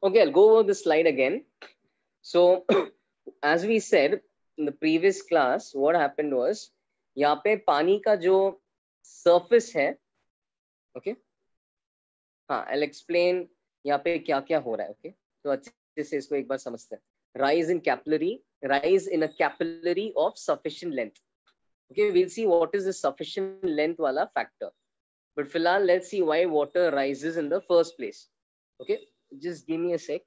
Okay, I'll go over the slide again. So as we said in the previous class, what happened was यहाँ पे पानी का जो surface है, okay, हाँ, I'll explain यहाँ पे क्या क्या हो रहा है, okay, तो अच्छे से इसको एक बार समझते हैं. Rise in a capillary of sufficient length. Okay, we'll see what is the sufficient length wala factor. But फिलहाल let's see why water rises in the first place. Okay, just give me a sec.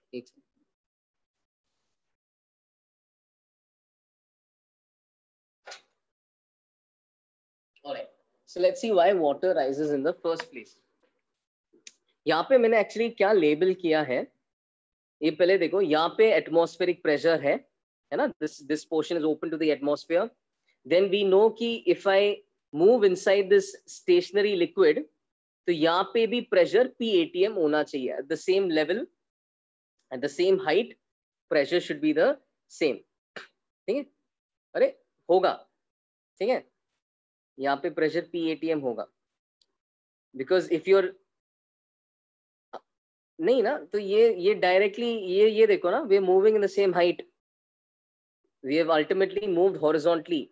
Alright, so let's see why water rises in the first place. यहाँ पे मैंने actually क्या label किया है, ये पहले देखो. यहाँ पे एटमॉस्फेरिक प्रेशर है ना, this portion is open to the atmosphere. Then we know कि if I move inside this stationary liquid, तो यहाँ पे भी प्रेशर PATM होना चाहिए at the same level, at the same height, pressure should be the same. ठीक है, अरे होगा, ठीक है, यहाँ पे प्रेशर PATM होगा, बिकॉज इफ यूर नहीं ना, तो ये डायरेक्टली ये देखो ना, we are moving in the same height, we have ultimately moved horizontally.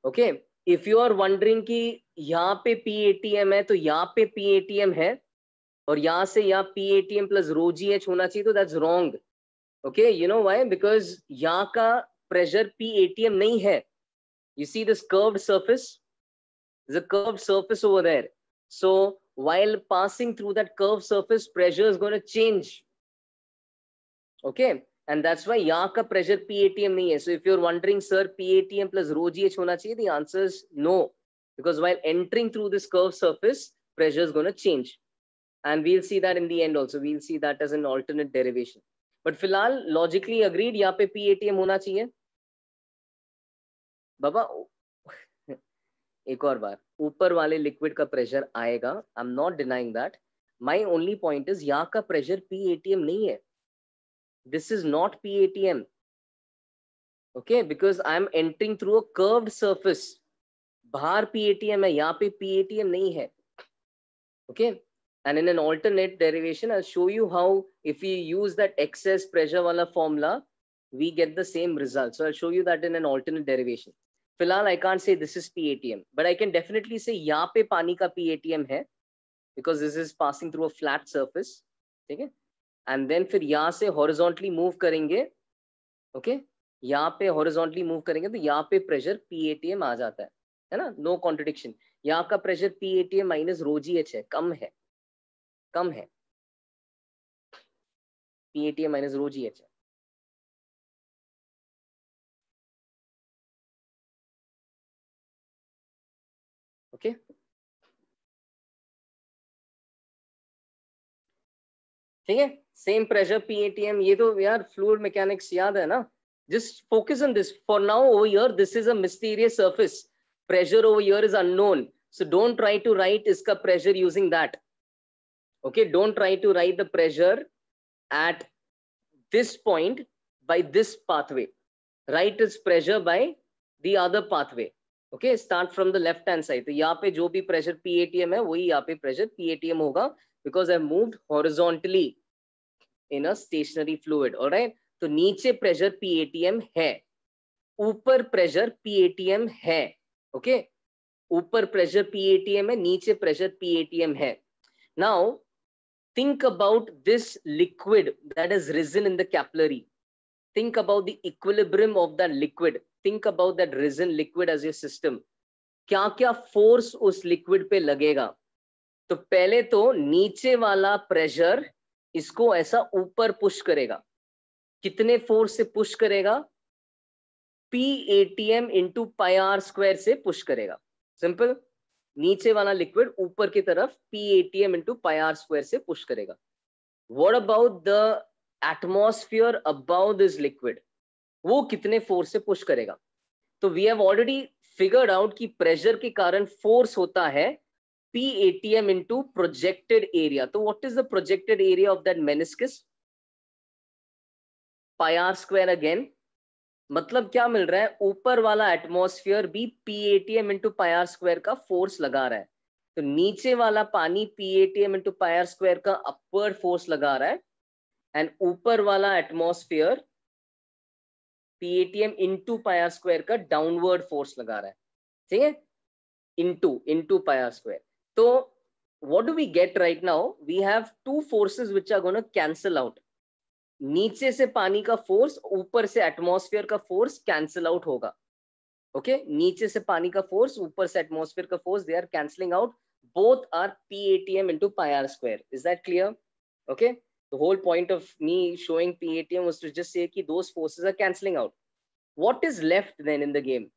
Okay, if you are wondering कि यहाँ पे PATM है तो यहाँ पे PATM है और यहाँ से यहाँ PATM प्लस ρGH होना चाहिए, तो that's wrong. Okay, you know why? Because यहाँ का प्रेशर PATM नहीं है. You see this curved surface? There's a curved surface over there. So while passing through that curved surface, pressure is going to change. Okay, and that's why यहाँ का pressure PATM नहीं है. So if you're wondering, sir, PATM plus ρGH होना चाहिए, the answer is no, because while entering through this curved surface, pressure is going to change, and we'll see that in the end also. We'll see that as an alternate derivation. But फिलहाल logically agreed, यहाँ पे PATM होना चाहिए. बाबा एक और बार, ऊपर वाले liquid का प्रेशर आएगा, I am not denying that. My only point is यहाँ का प्रेशर PATM नहीं है. This is not PATM. Okay, because I am entering through a curved surface. बाहर PATM है, यहाँ पे PATM नहीं है. Okay, and in an alternate derivation I'll show you how if we use that excess pressure wala formula we get the same result. So I'll show you that in an alternate derivation. फिलहाल I can't say this is PATM, but I can definitely say यहाँ पे पानी का PATM है, because this is passing through a flat surface. ठीक है, and then फिर यहाँ से horizontally move करेंगे. okay, यहाँ पे horizontally move करेंगे तो यहाँ पे pressure PATM आ जाता है ना, no contradiction. यहाँ का pressure PATM minus ρGH है, कम है, कम है. PATM minus ρGH है. ओके, ठीक है, सेम प्रेशर PATM. ये तो यार फ्लूइड मैकेनिक्स याद है ना. Just focus on this for now. Over here this is a mysterious surface, pressure over here is unknown, so don't try to write इसका pressure using that. Okay, don't try to write the pressure at this point by this pathway. Write its pressure by the other pathway. Okay, start from the left hand side. तो यहाँ पे जो भी pressure PATM है वही यहाँ पे pressure PATM होगा, because I moved horizontally in a stationary fluid. Alright, तो नीचे pressure PATM है, ऊपर pressure PATM है. Okay, ऊपर pressure PATM है, नीचे pressure PATM है. Now think about this liquid that has risen in the capillary. Think about the equilibrium of that liquid. Think about that risen liquid as your system. क्या क्या force उस liquid पे लगेगा? तो पहले तो नीचे वाला pressure इसको ऐसा ऊपर push करेगा. कितने force से push करेगा? PATM into pi r square से push करेगा. Simple. नीचे वाला लिक्विड ऊपर की तरफ PATM into pi r square से पुश करेगा. What about the atmosphere above this liquid? वो कितने फोर्स से पुश करेगा? तो we have already figured out कि प्रेशर के कारण फोर्स होता है PATM into projected area. तो what is the projected area of that meniscus? Pi r square again. मतलब क्या मिल रहा है? ऊपर वाला एटमॉस्फेयर भी PATM into pi r square का फोर्स लगा रहा है. तो नीचे वाला पानी PATM into pi r square का अपवर्ड फोर्स लगा रहा है. एंड ऊपर वाला atmosphere PATM into pi r square का डाउनवर्ड फोर्स लगा रहा है, ठीक है, into pi r square. So what do we get right now? We have two forces which are going to cancel out. नीचे से पानी का फोर्स, ऊपर से एटमॉस्फेयर का फोर्स कैंसिल आउट होगा. ओके, नीचे से पानी का फोर्स, ऊपर से एटमॉस्फेयर का force, they are cancelling out. Both are PATM into pi r square. Is that clear? Okay, the whole point of me showing PATM was to just say कि those forces are cancelling out. What is left then in the game?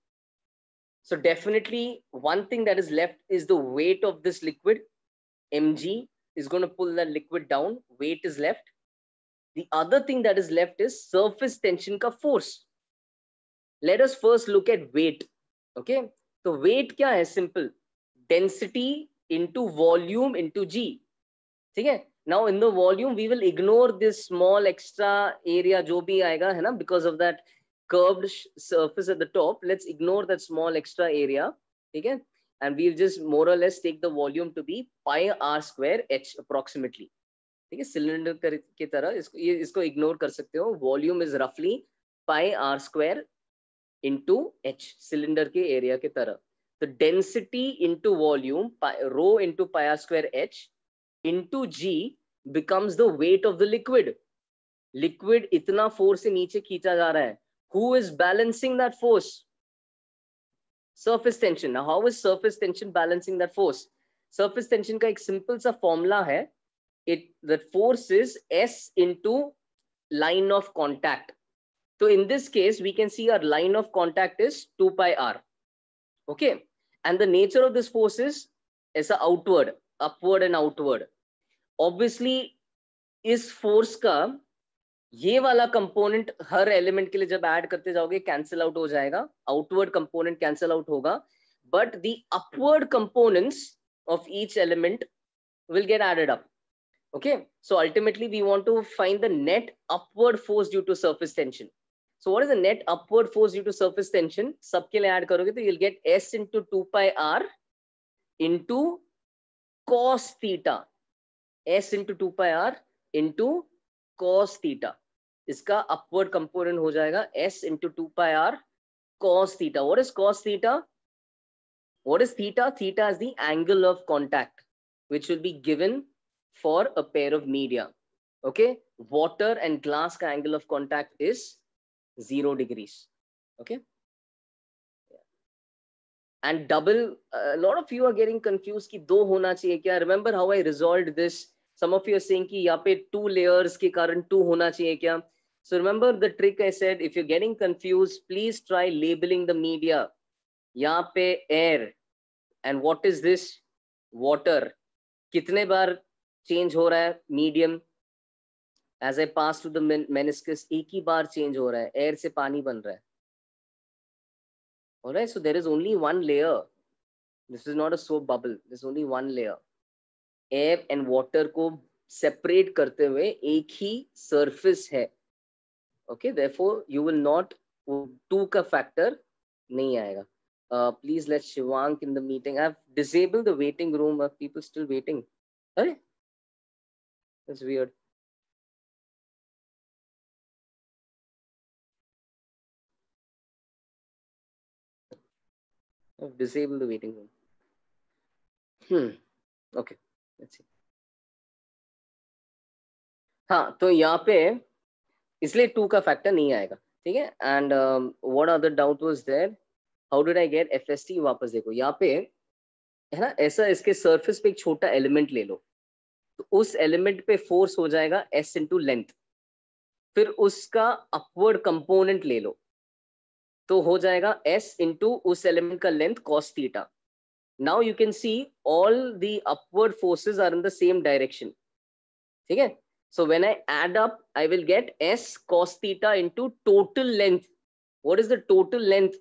So definitely one thing that is left is the weight of this liquid. Mg is going to pull that liquid down. Weight is left. The other thing that is left is surface tension ka force. Let us first look at weight. Okay, so weight kya hai? Simple. Density into volume into G. Okay? Now in the volume we will ignore this small extra area jo bhi aayega hai na, because of that curved surface at the top. Let's ignore that small extra area. Okay? And we'll just more or less take the volume to be pi r square h approximately. ठीक है, cylinder की तरह इसको ignore कर सकते हो. Volume is रफली pi r square into h, cylinder के एरिया की तरह. तो density into volume rho into pi r square h into g becomes the weight of the liquid. Liquid इतना फोर्स से नीचे खींचा जा रहा है. Who is balancing that force? Surface tension. Now how is surface tension balancing that force? Surface tension का एक simple सा फॉर्मूला है. The force is S into line of contact. So in this case, we can see our line of contact is 2 pi r. Okay, and the nature of this force is a outward, upward and outward. Obviously, इस force का ये वाला component हर element के लिए जब add करते जाओगे cancel out हो जाएगा. Outward component cancel out होगा, but the upward components of each element will get added up. Okay, so ultimately we want to find the net upward force due to surface tension. So what is the net upward force due to surface tension? सबके लिए add करोगे तो you'll get S into 2 pi r into cos theta. S into 2 pi r into cos theta. इसका upward component हो जाएगा S into 2 pi r cos theta. What is cos theta? What is theta? Theta is the angle of contact which will be given for a pair of media. Okay, water and glass ka angle of contact is 0 degrees. Okay, and double, a lot of you are getting confused ki do hona chahiye kya. Remember how I resolved this? Some of you are saying ki yahan pe 2 layers ke karan 2 hona chahiye kya. So remember the trick I said. If you're getting confused, please try labeling the media. Yahan pe air, and what is this? Water. कितने बार change हो रहा है medium? As I pass to the meniscus, एक ही बार change हो रहा है. Air से पानी बन रहा है. Alright, so there is only one layer. This is not a soap bubble, this is only one layer. Air and water को सेपरेट करते हुए एक ही सरफेस है. Okay, therefore you will not, 2 का फैक्टर नहीं आएगा. Please let Shivank in the meeting. I have disabled the waiting room. Are people still waiting? अरे, that's weird. I've disabled the waiting room. Okay, let's see. हाँ, तो यहाँ पे इसलिए 2 का फैक्टर नहीं आएगा. ठीक है. And what other doubt was there? How did I get FST? वापस देखो यहाँ पे है ना, ऐसा इसके सरफेस पे एक छोटा एलिमेंट ले लो, तो उस एलिमेंट पे फोर्स हो जाएगा S इंटू लेंथ. फिर उसका अपवर्ड कंपोनेंट ले लो, तो हो जाएगा S इंटू उस एलिमेंट का length cos theta. Now you can see all the upward forces are in the same direction. ठीक है. So when I add up, I will get S cos theta into total length. What is the total length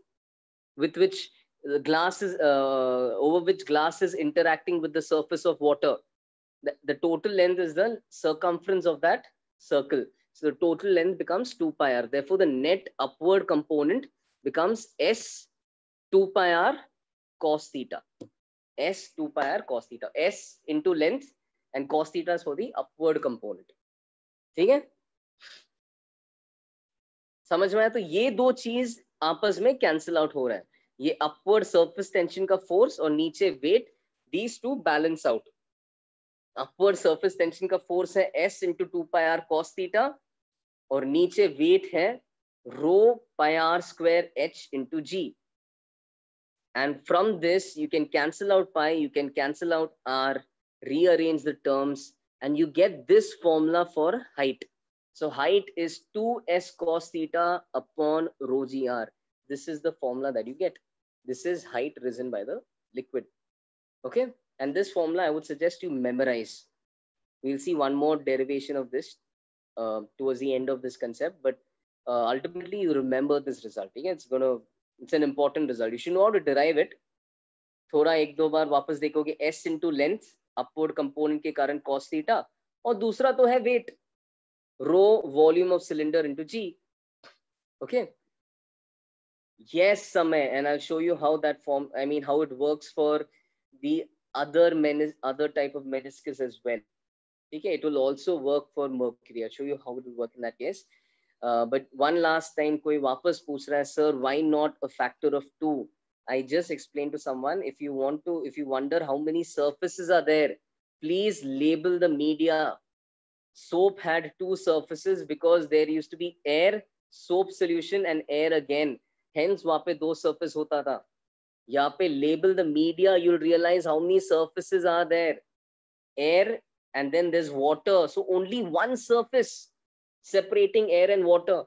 with which the glass is over which glass is interacting with the surface of water? The total length is the circumference of that circle. So the total length becomes 2 pi r. Therefore, the net upward component becomes S 2 pi r cos theta. S 2 pi r cos theta. S into length and cos theta is for the upward component. ठीक है. समझ में आया? तो ये दो चीज आपस में कैंसिल आउट हो रहा है, ये अपवर्ड सरफेस टेंशन का फोर्स और नीचे weight, these two balance out. Upward surface tension का फोर्स है S into 2πr cos theta और नीचे वेट है rho pi r square H into G। And from this you can cancel out pi, you can cancel out r, rearrange the terms, and you get this formula for height. So height is 2s cos theta upon rho gr. This is the formula that you get. This is height risen by the liquid. Okay, and this formula I would suggest you memorize. We'll see one more derivation of this towards the end of this concept, but ultimately you remember this result. Okay? It's an important result. You should know how to derive it. थोड़ा एक दो बार वापस देखोगे, S into length upward component के कारण cos theta, और दूसरा तो है weight rho volume of cylinder into G. Okay, yes समय, and I'll show you how that form, I mean how it works for the other type of meniscus as well. Okay, it will also work for mercury. I'll show you how it will work in that case. But one last time कोई वापस पूछ रहा है, sir why not a factor of 2? I just explained to someone, if you wonder how many surfaces are there, please label the media. Soap had 2 surfaces because there used to be air, soap solution and air again. Hence वहाँ पे 2 surface होता था. यहाँ पे label the media, you'll realize how many surfaces are there. Air and then there's water. So only one surface separating air and water.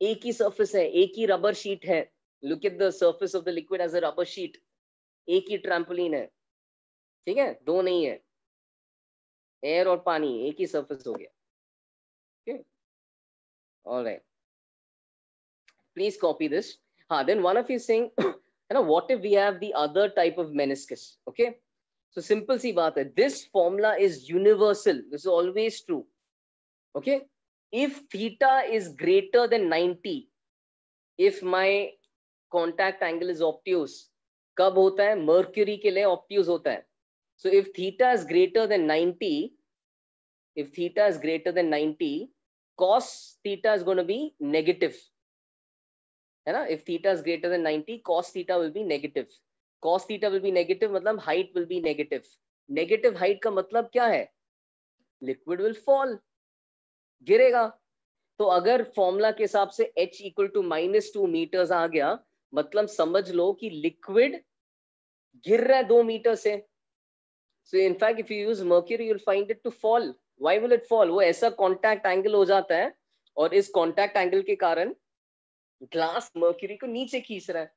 एक ही surface है, एक ही rubber sheet है. Look at the surface of the liquid as a rubber sheet. एक ही trampoline है, ठीक है, दो नहीं है. एयर और पानी एक ही surface हो गया. Okay, all right. Please copy this. Then one of you saying, what if we have the other type of meniscus? Okay, so simple सी बात है. This formula is universal. This is always true. Okay, if theta is greater than 90, if my contact angle is obtuse, कब होता है? Mercury के लिए obtuse होता है. So if theta is greater than 90, cos theta is going to be negative. है ना? If theta is greater than 90, cos theta will be negative. Cos theta will be negative मतलब height will be negative. Negative height का मतलब क्या है? Liquid will fall, गिरेगा. तो अगर फॉर्मूला के हिसाब से h इक्वल टू -2 मीटर्स आ गया, मतलब समझ लो कि लिक्विड गिर रहा है 2 मीटर से. So in fact if you use mercury, you'll find it to fall. Why will it fall? वो ऐसा कॉन्टैक्ट एंगल हो जाता है और इस कॉन्टैक्ट एंगल के कारण ग्लास मर्क्यूरी को नीचे खींच रहा है.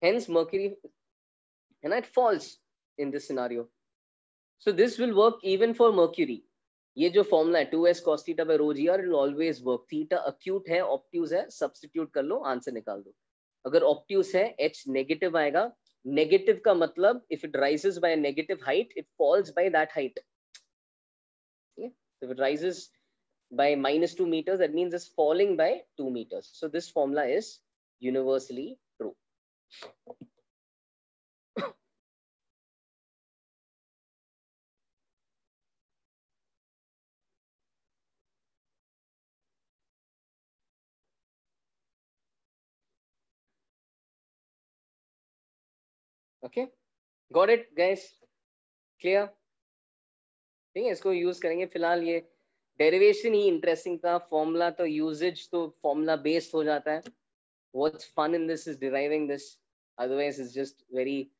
Hence mercury, and it falls in this scenario. So this will work even for mercury. ये जो फॉर्मूला है 2s cos theta by rho gr, it will always work. Theta acute है, obtuse है, सब्स्टिट्यूट कर लो, आंसर निकाल दो. अगर obtuse है, h नेगेटिव आएगा. नेगेटिव का मतलब if it rises by a negative height, it falls by that height. Okay? So if it rises by -2 meters, that means it's falling by 2 meters. So this formula is universally true. Okay, got it guys? Clear? ठीक है, इसको use करेंगे. फिलहाल ये derivation ही interesting था, formula तो usage तो formula based हो जाता है. What's fun in this is deriving this. Otherwise it's just very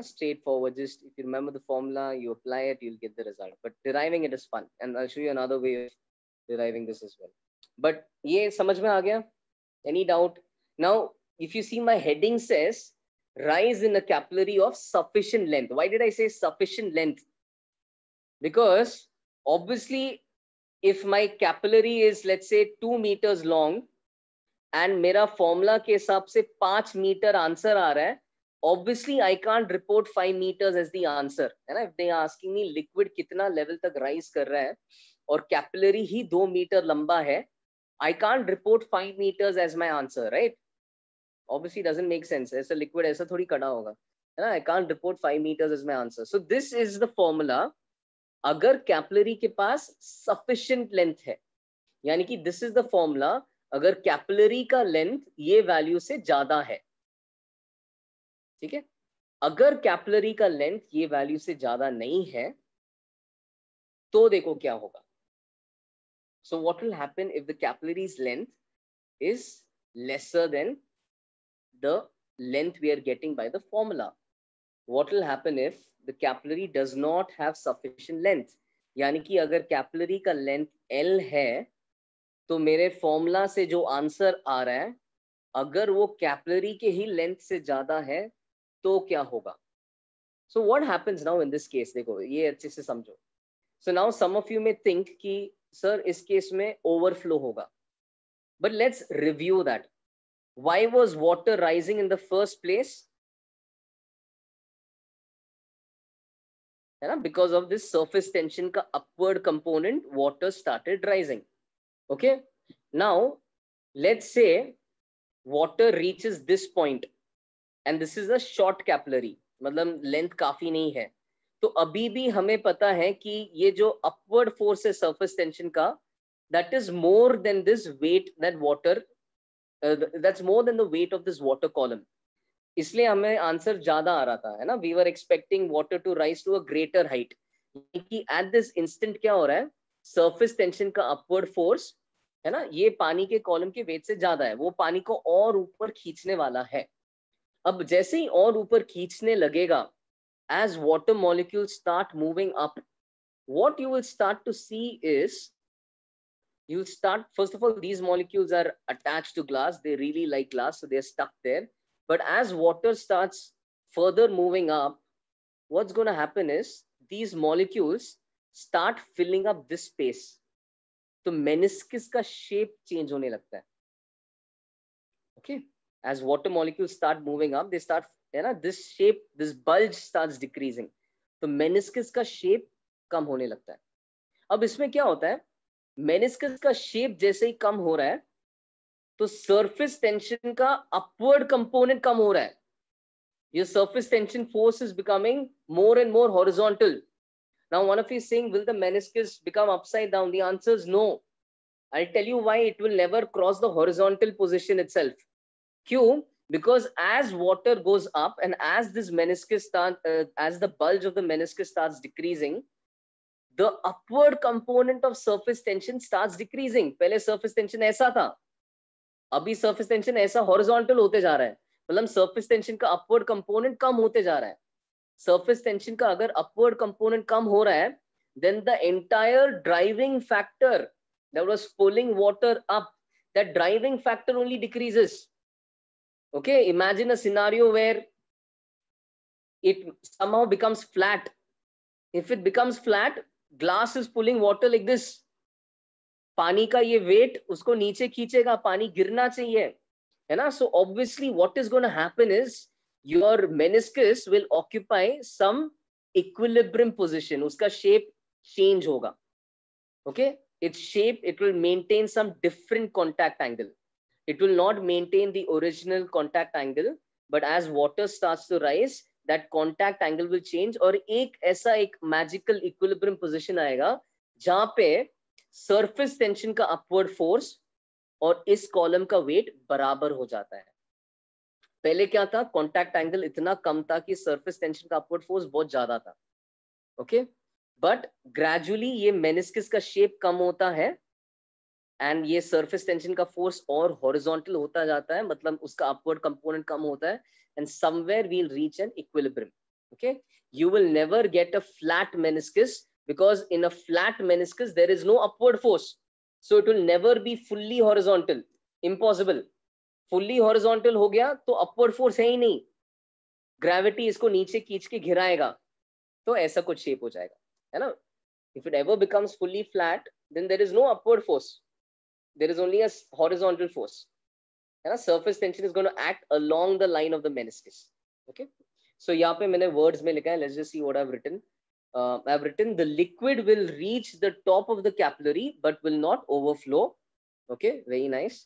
straightforward. Just if you remember the formula, you apply it, you'll get the result. But deriving it is fun, and I'll show you another way of deriving this as well. But ये समझ में आ गया? Any doubt? Now if you see, my heading says rise in a capillary of sufficient length. Why did I say sufficient length? Because obviously if my capillary is, let's say, 2 meters long and मेरा formula के हिसाब से 5 metre answer आ रहा है, obviously I can't report 5 meters as the answer, है ना? If they are asking me liquid कितना level तक राइज कर रहा है और कैपिलरी ही 2 मीटर लंबा है, I can't report 5 meters as my answer, right? Obviously doesn't make sense. ऐसा liquid ऐसा थोड़ी खड़ा होगा, है ना? I can't report 5 meters as my answer. So this is the formula. अगर कैपिलरी के पास sufficient length है, यानी कि दिस इज द फॉर्मूला अगर कैपिलरी का लेंथ ये वैल्यू से ज्यादा है, ठीक है। अगर कैपिलरी का लेंथ ये वैल्यू से ज्यादा नहीं है तो देखो क्या होगा। So what will happen if the capillaries length is lesser than the length we are getting by the formula? What will happen if the capillary does not have sufficient length? यानी कि अगर कैपिलरी का length L है तो मेरे formula से जो answer आ रहा है अगर वो कैपिलरी के ही लेंथ से ज्यादा है तो क्या होगा। So what happens now in this case, देखो ये अच्छे से समझो। So now some of you may think कि सर इस केस में ओवरफ्लो होगा, but let's review that. Why was water rising in the first place? है ना, because of this surface tension का upward component water started rising. Okay, now let's say water reaches this point and this is a short capillary, मतलब length काफी नहीं है, तो अभी भी हमें पता है कि ये जो upward force है surface tension का, that is more than this weight that water that's more than the weight of this water column. इसलिए हमें आंसर ज्यादा आ रहा था, है ना। We were expecting water to rise to a greater height, कि एट दिस इंस्टेंट क्या हो रहा है, सरफेस टेंशन का अपवर्ड फोर्स है ना, ये पानी के कॉलम के वेट से ज्यादा है, वो पानी को और ऊपर खींचने वाला है। अब जैसे ही और ऊपर खींचने लगेगा, as water molecules start moving up, what you will start to see is, you'll start, first of all, these molecules are attached to glass, they really like glass, so they're stuck there. But as water starts further moving up, what's going to happen is these molecules start filling up this space. तो meniscus का shape change होने लगता है। Okay, as water molecules start moving up, they start, है ना, this shape, this bulge starts decreasing. तो meniscus का shape कम होने लगता है। अब इसमें क्या होता है, मेनिस्कस का शेप जैसे ही कम हो रहा है तो सरफेस टेंशन का अपवर्ड कंपोनेंट कम हो रहा है। ये surface tension force is becoming more and more horizontal. Now one of you saying will the meniscus become upside down? The answer is no. I tell you why, it will never cross the horizontal position itself. क्यों? Because as water goes up and as this meniscus as the bulge of the meniscus starts decreasing, the upward component of surface tension starts decreasing. पहले surface tension ऐसा था, अभी surface tension ऐसा horizontal होते जा रहा है, मतलब surface tension का upward component कम होते जा रहा है। surface tension का अगर upward component कम हो रहा है, then the entire driving factor that was pulling water up, that driving factor only decreases. Okay, imagine a scenario where it somehow becomes flat. If it becomes flat, glass is pulling water like this. पानी का ये wait उसको नीचे खींचेगा, पानी गिरना चाहिए, है ना। So obviously what is going to happen is your meniscus will occupy some equilibrium position. उसका shape change होगा. Okay, its shape, it will maintain some different contact angle. It will not maintain the original contact angle, but as water starts to rise, that contact angle will change और एक ऐसा एक magical equilibrium position आएगा जहां पे surface tension का upward force और इस कॉलम का वेट बराबर हो जाता है। पहले क्या था, कॉन्टैक्ट एंगल इतना कम था कि सरफेस टेंशन का अपवर्ड फोर्स बहुत ज्यादा था। ओके, बट ग्रेजुअली ये मेनिस्कस का शेप कम होता है एंड ये सरफेस टेंशन का फोर्स और हॉरिजॉन्टल होता जाता है, मतलब उसका अपवर्ड कंपोनेंट कम होता है and somewhere we will reach an equilibrium. Okay, you will never get a flat meniscus because in a flat meniscus there is no upward force, so it will never be fully horizontal. Impossible. fully horizontal हो गया तो upward force है ही नहीं, gravity इसको नीचे खींच के घिराएगा, तो ऐसा कुछ shape हो जाएगा, है ना। if it ever becomes fully flat then there is no upward force, there is only a horizontal force, है ना। surface tension is going to act along the line of the meniscus. okay, so यहाँ पे मैंने words में लिखा है, let's just see what I've written. I've written the liquid will reach the top of the capillary but will not overflow. Okay, very nice.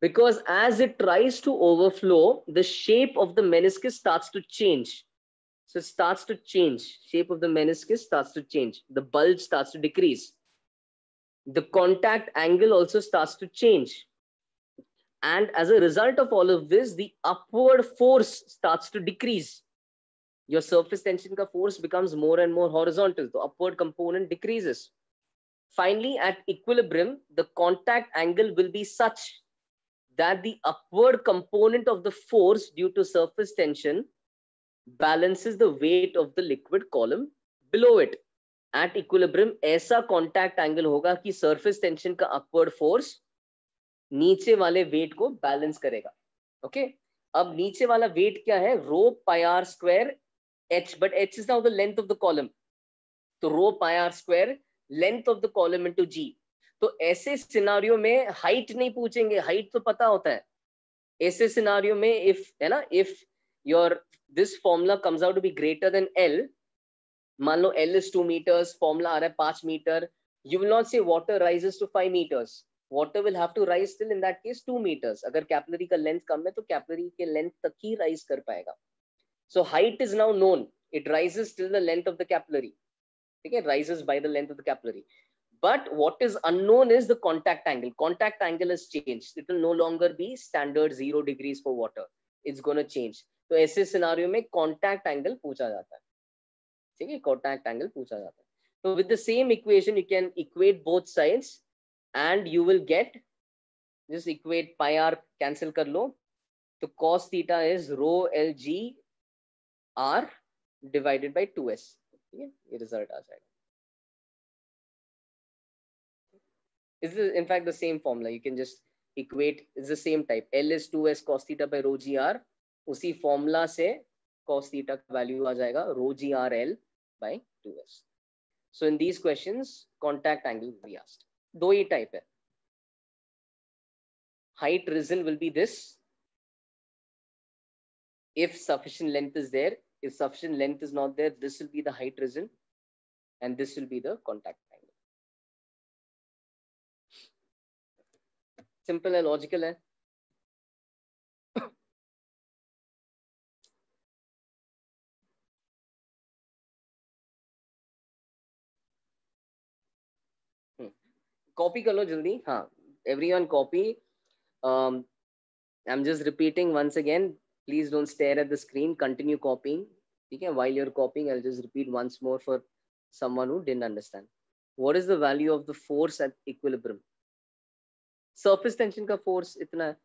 Because as it tries to overflow, the shape of the meniscus starts to change. So it starts to change. Shape of the meniscus starts to change. The bulge starts to decrease. the contact angle also starts to change. And as a result of all of this, the upward force starts to decrease. Your surface tension ka force becomes more and more horizontal. The upward component decreases. Finally, at equilibrium, the contact angle will be such that the upward component of the force due to surface tension balances the weight of the liquid column below it. At equilibrium, ऐसा contact angle होगा कि surface tension का upward force नीचे वाले weight को balance करेगा. Okay? अब नीचे वाला weight क्या है? Rho pi r square h, but h is now the length of the column. तो rho pi r square length of the column into g. तो ऐसे सिनारियो में हाइट नहीं पूछेंगे, हाइट तो पता होता है. ऐसे सिनारियो में इफ है ना, if your this formula comes out to be greater than L, मान लो एल इज 2 meters, फॉर्मूला आ रहा है 5 meter, you will not say water rises to 5 meters. Water will have to rise still in that case 2 meters. अगर capillary का length कम है तो कैपिलरी के लेंथ तक ही राइज कर पाएगा. So height is now known, it rises till the length of the capillary. ठीक है, rises by the length of the capillary. But what is unknown is the contact angle. Contact angle has changed. It will no longer be standard 0 degrees for water. It's going to change. तो ऐसे scenario में contact angle पूछा जाता है. ठीक है, contact angle पूछा जाता है. So with the same equation, you can equate both sides, and you will get, just equate pi r cancel कर लो, तो cos theta is rho l g r divided by 2s. ठीक है, ये result आ जाएगा. This is in fact the same formula. You can just equate. It's the same type. L is 2s cos theta by rho g r. उसी formula से cos theta का value आ जाएगा rho g r l by 2s. So in these questions, contact angle will be asked. दो ही type है. Height risen will be this. If sufficient length is there. If sufficient length is not there, this will be the height risen, and this will be the contact angle. Simple and logical है. Copy कर लो जल्दी. हाँ, everyone copy. I'm just repeating once again. Please don't stare at the screen. Continue copying. ठीक है? While you're copying, I'll just repeat once more for someone who didn't understand. What is the value of the force at equilibrium? Surface tension का force इतना है.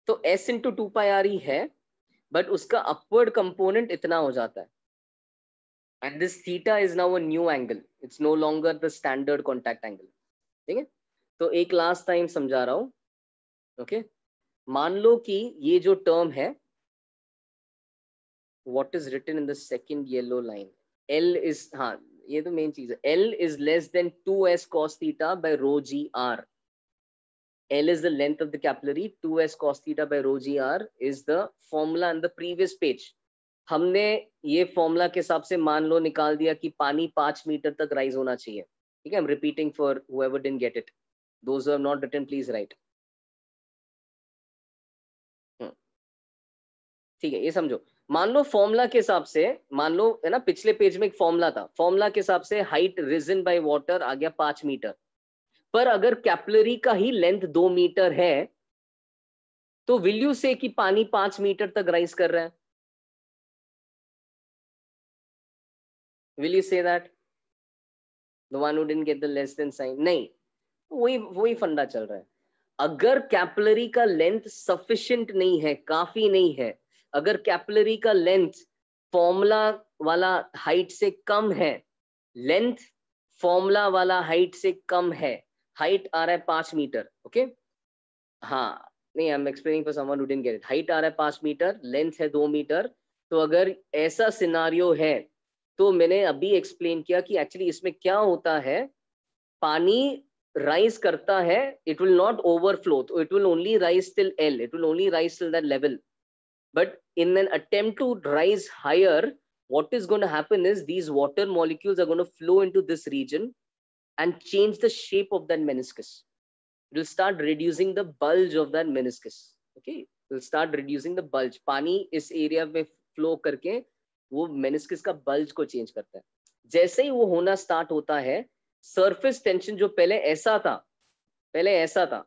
तो S into 2 pi r ही है, but उसका upward component इतना हो जाता है. And this theta is now a new angle. It's no longer the standard contact angle. ठीक है? तो एक last time समझा रहा हूँ. Okay? मान लो कि ये जो term है, what is written in the second yellow line? L is, हाँ, ये तो main चीज है. L is less than 2s cos theta by rho g r. L is the length of the capillary. 2s cos theta by rho g r is the formula in the previous page. हमने ये formula के हिसाब से मान लो निकाल दिया कि पानी 5 मीटर तक राइज होना चाहिए. ठीक है, I'm repeating for whoever didn't get it. Those who have not written, please write. ठीक है, ये समझो. मान लो फॉर्मूला के हिसाब से, मान लो है ना, पिछले पेज में एक फॉर्मूला था. फॉर्मूला के हिसाब से हाइट रिजन बाय वाटर आ गया 5 मीटर. पर अगर कैपिलरी का ही लेंथ 2 मीटर है, तो विल यू से कि पानी 5 मीटर तक राइज कर रहा है? Will you say that? The one who didn't get the less than sign? नहीं, वही फंडा चल रहा है. अगर कैपिलरी का लेंथ सफिशिएंट नहीं है, काफी नहीं है, अगर कैपिलरी का लेंथ फॉर्मूला वाला हाइट से कम है, लेंथ फॉर्मूला वाला हाइट से कम है, हाइट आ रहा है 5 मीटर. ओके, हाँ, नहीं, I am explaining for someone who didn't get it. Height आ रहा है 5 मीटर, लेंथ है 2 मीटर. तो अगर ऐसा सिनारियो है, तो मैंने अभी एक्सप्लेन किया कि एक्चुअली इसमें क्या होता है. पानी राइज करता है, इट विल नॉट ओवरफ्लो, तो it will only rise till L, it will only rise till that level. But in an attempt to rise higher, what is going to happen is these water molecules are going to flow into this region and change the shape of that meniscus. It will start reducing the bulge of that meniscus. Okay, it will start reducing the bulge. पानी इस area में flow करके वो meniscus का bulge को change करता है. जैसे ही वो होना स्टार्ट होता है, सरफेस टेंशन जो पहले ऐसा था,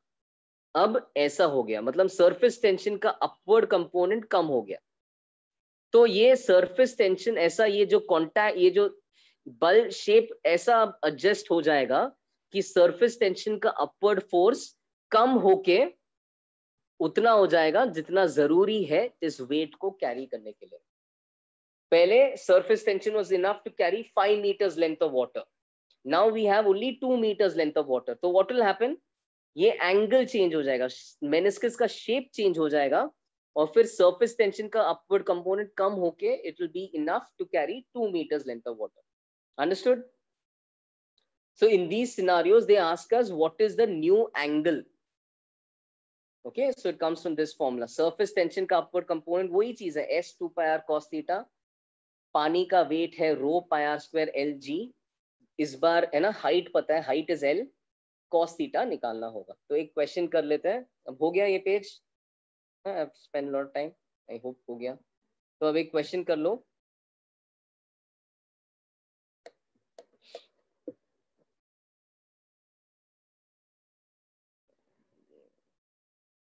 अब ऐसा हो गया, मतलब सरफेस टेंशन का अपवर्ड कंपोनेंट कम हो गया। तो ये सरफेस टेंशन ऐसा, ये जो कॉन्टैक्ट, ये जो बल शेप ऐसा एडजस्ट हो जाएगा कि सरफेस टेंशन का अपवर्ड फोर्स कम होके उतना हो जाएगा जितना जरूरी है इस वेट को कैरी करने के लिए। पहले surface tension was enough to carry 5 meters length of water. Now we have only 2 meters length of water. So what will happen? ये एंगल चेंज हो जाएगा, मेनिस्कस का शेप चेंज हो जाएगा, और फिर सरफेस टेंशन का अपवर्ड कंपोनेंट कम होके it will be enough to carry 2 meters length of water. Understood? So in these scenarios they ask us what is the new angle. Okay, so it comes from this formula. Surface tension का upward component वही चीज है, s 2 pi r cos theta. पानी का wait है rho pi r square L G. इस बार है ना हाइट पता है, height is L, cos theta निकालना होगा। तो एक क्वेश्चन कर लेते हैं। अब हो गया ये page, spend lot time, I hope हो गया। तो अब एक क्वेश्चन कर लो।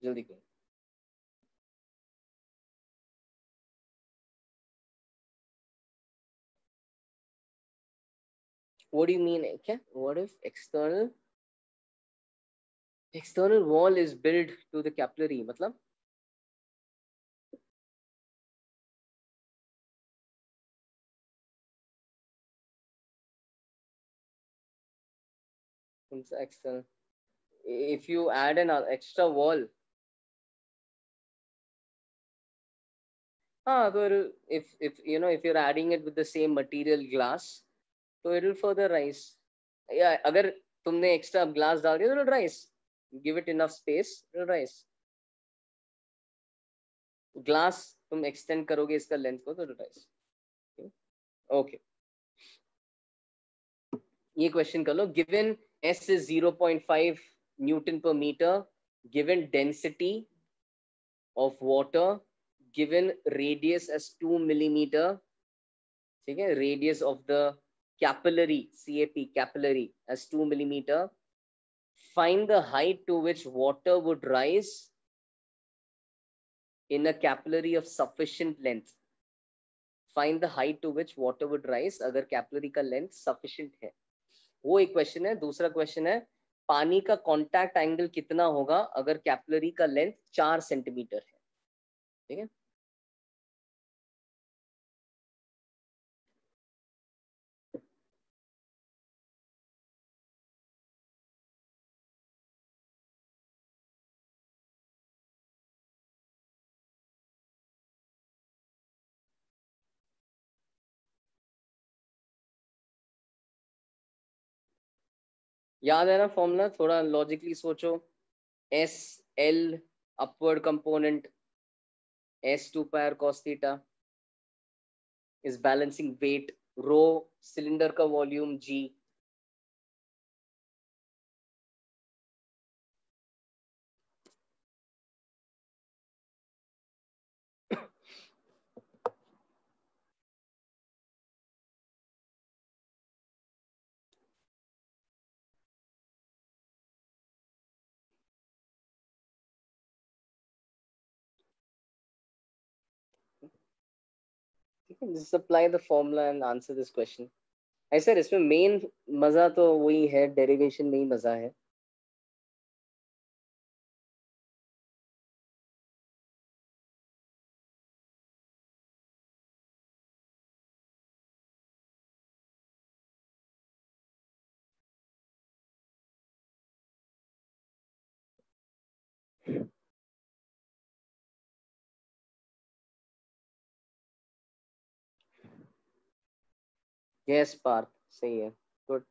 जल्दी करो। What do you mean? क्या? What if external wall is built to the capillary? मतलब external, if you add an extra wall, हाँ तो if you know if you're adding it with the same material glass, तो it will further rise. या अगर तुमने extra glass डाल दिया तो it'll rise. Give it enough space, it'll rise. Glass तुम एक्सटेंड करोगे इसका लेंथ को तो it'll rise. ओके, ये क्वेश्चन कर लो। Given S is 0.5 newton per metre, given density of water, given radius as 2 millimeter, ठीक है, radius of the capillary, CAP, capillary as 2 millimeter. Find the height to which water would rise in a capillary of sufficient length. Find the height to which water would rise अगर capillary का length sufficient है, वो एक question है। दूसरा question है पानी का कांटेक्ट एंगल कितना होगा अगर कैपिलरी का लेंथ 4 सेंटीमीटर है। ठीक है, याद है ना फॉर्मूला? थोड़ा लॉजिकली सोचो। S L upward component, S2 pi r cos theta is balancing weight, rho cylinder का volume, g. Just apply the formula and answer this question. ऐसा इसमें मेन मजा तो वही है, डेरिवेशन में ही मजा है। यस पार्थ, सही है, गुड।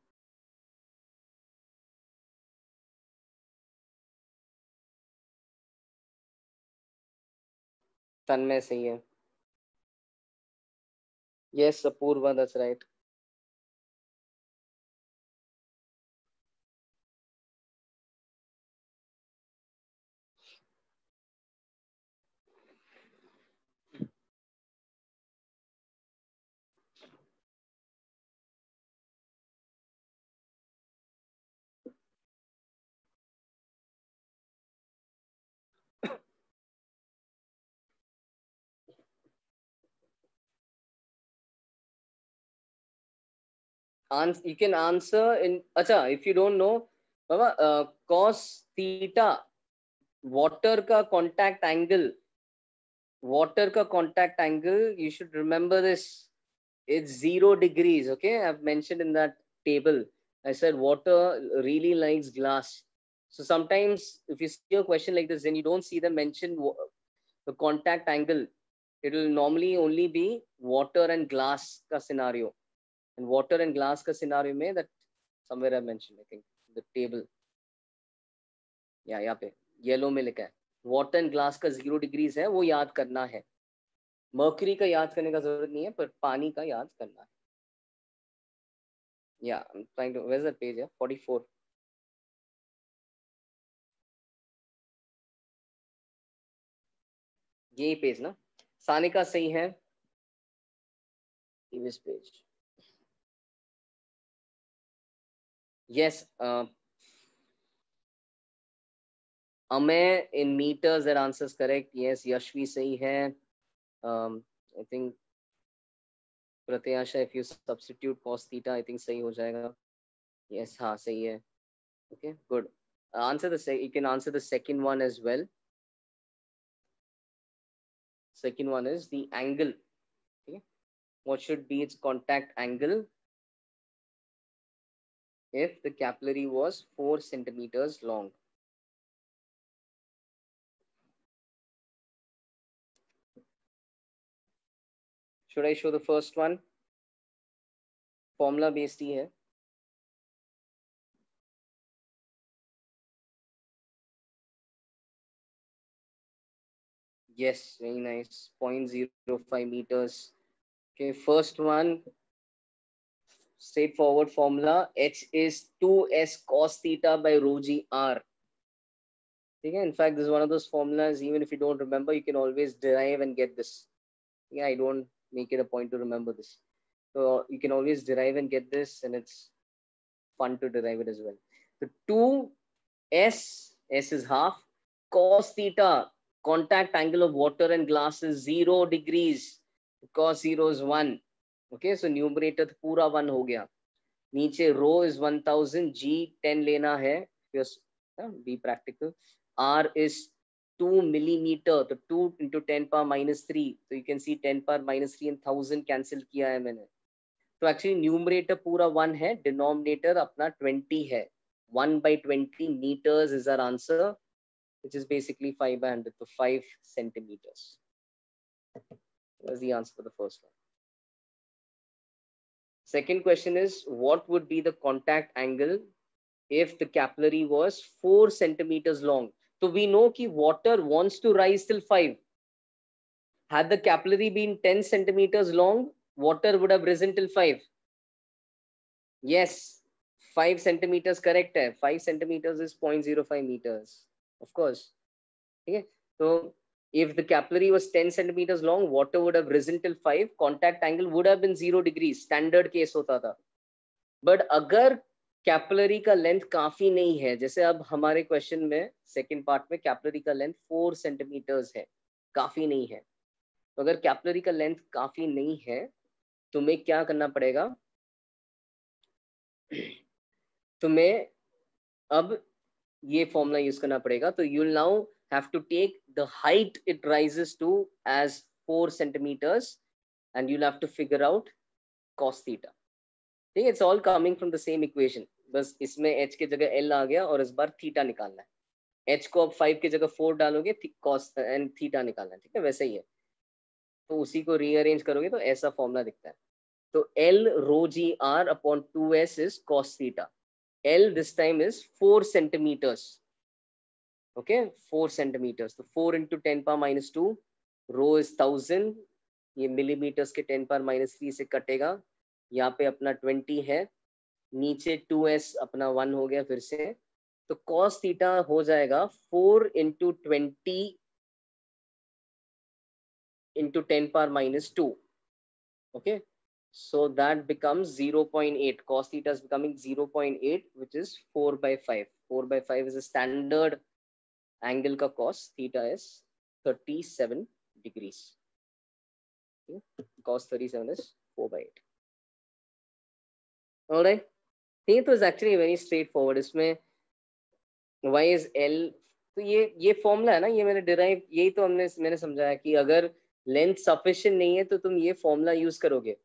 तन्मय सही है। Yes Apoorva, that's right. You can answer in acha if you don't know baba cos theta water ka contact angle you should remember this. It's 0 degrees. Okay, I've mentioned in that table. I said water really likes glass. So sometimes if you see a question like this, then you don't see them mention the contact angle. It will normally only be water and glass ka scenario. And water and glass ka scenario mein that somewhere I mentioned, I think, the table. Yeah, यहाँ पे yellow में लिखा है water and glass का 0 degrees है, वो याद करना है. मर्क्यूरी का याद करने का जरूरत नहीं है, पर पानी का याद करना है. Yeah, I'm trying to. Where's that page? Yeah, 44. यही पेज ना. सानिका सही है. Previous page. Yes. Amay in meters that answers correct. Yes, Yashvi सही है. I think Pratyasha, if you substitute cos theta, I think सही हो जाएगा. Yes, हाँ सही है. Okay, good. You can answer the second one as well. Second one is the angle. Okay, what should be its contact angle if the capillary was 4 centimeters long? Should I show the first one? Formula based ही है. Yes, very nice. 0.05 meters. Okay, first one, straightforward formula. H is 2s cos theta by rho g r. Okay, in fact, this is one of those formulas, even if you don't remember, you can always derive and get this. Yeah, I don't make it a point to remember this. So you can always derive and get this, and it's fun to derive it as well. So 2s, s is half, cos theta, contact angle of water and glass is 0 degrees. Cos 0 is 1. Okay, so numerator तो पूरा 1 हो गया. नीचे rho is 1000, g 10 लेना है. Just be practical. R is 2 millimeter, तो 2 into 10 power minus 3. So you can see 10 power minus 3 and 1000 cancel किया है मैंने. तो actually numerator पूरा 1 है, denominator अपना 20 है. 1 by 20 meters is our answer, which is basically 5 by 100, so 5 centimeters. That's the answer for the first one. Second question is, what would be the contact angle if the capillary was 4 centimeters long? So we know that water wants to rise till 5. Had the capillary been 10 centimeters long, water would have risen till 5. Yes, 5 centimeters correct hai. 5 centimeters is 0.05 meters. Of course. Okay. So if the capillary was 10 centimeters long, water would have risen till 5. Contact angle would have been 0 degrees. Standard case hota tha. But अगर capillary का length काफी नहीं है, जैसे अब हमारे question में second part में कैपिलरी का लेंथ 4 सेंटीमीटर्स है, काफी नहीं है. तो अगर कैपिलरी का लेंथ काफी नहीं है, तुम्हें क्या करना पड़ेगा? तुम्हें अब ये फॉर्मूला यूज करना पड़ेगा. तो you will now have to take the height it rises to as 4 centimetres and you will have to figure out cos theta. ठीक है, it's all coming from the same equation. बस इसमें h की जगह l आ गया और इस बार theta निकालना है. h को अब 5 की जगह 4 डालोगे, cos एंड थीटा निकालना है. ठीक है, वैसे ही है. तो उसी को रीअरेंज करोगे तो ऐसा फॉर्मूला दिखता है. तो L rho g r upon 2s is cos theta. L this time is 4 centimeters. Okay, 4 centimeters. तो 4 into 10 power minus 2, rho is 1000. ये मिलीमीटर्स के 10 power minus 3 से कटेगा. यहाँ पे अपना 20 है, नीचे 2s अपना 1 हो गया फिर से. तो cos थीटा हो जाएगा 4 into 20 into 10 power minus 2. Okay, so that becomes 0.8. Cos theta is becoming 0.8, which is 4 by 5. 4 by 5 is a standard angle ka cos theta is 37 degrees. Okay? Cos 37 is 4 by 8. Alright, ये तो is actually very straight forward. इसमें y is l, तो ये formula है ना, ये मैंने derive, यही तो मैंने समझाया कि अगर लेंथ सफिशिएंट नहीं है तो तुम ये फॉर्मूला यूज करोगे.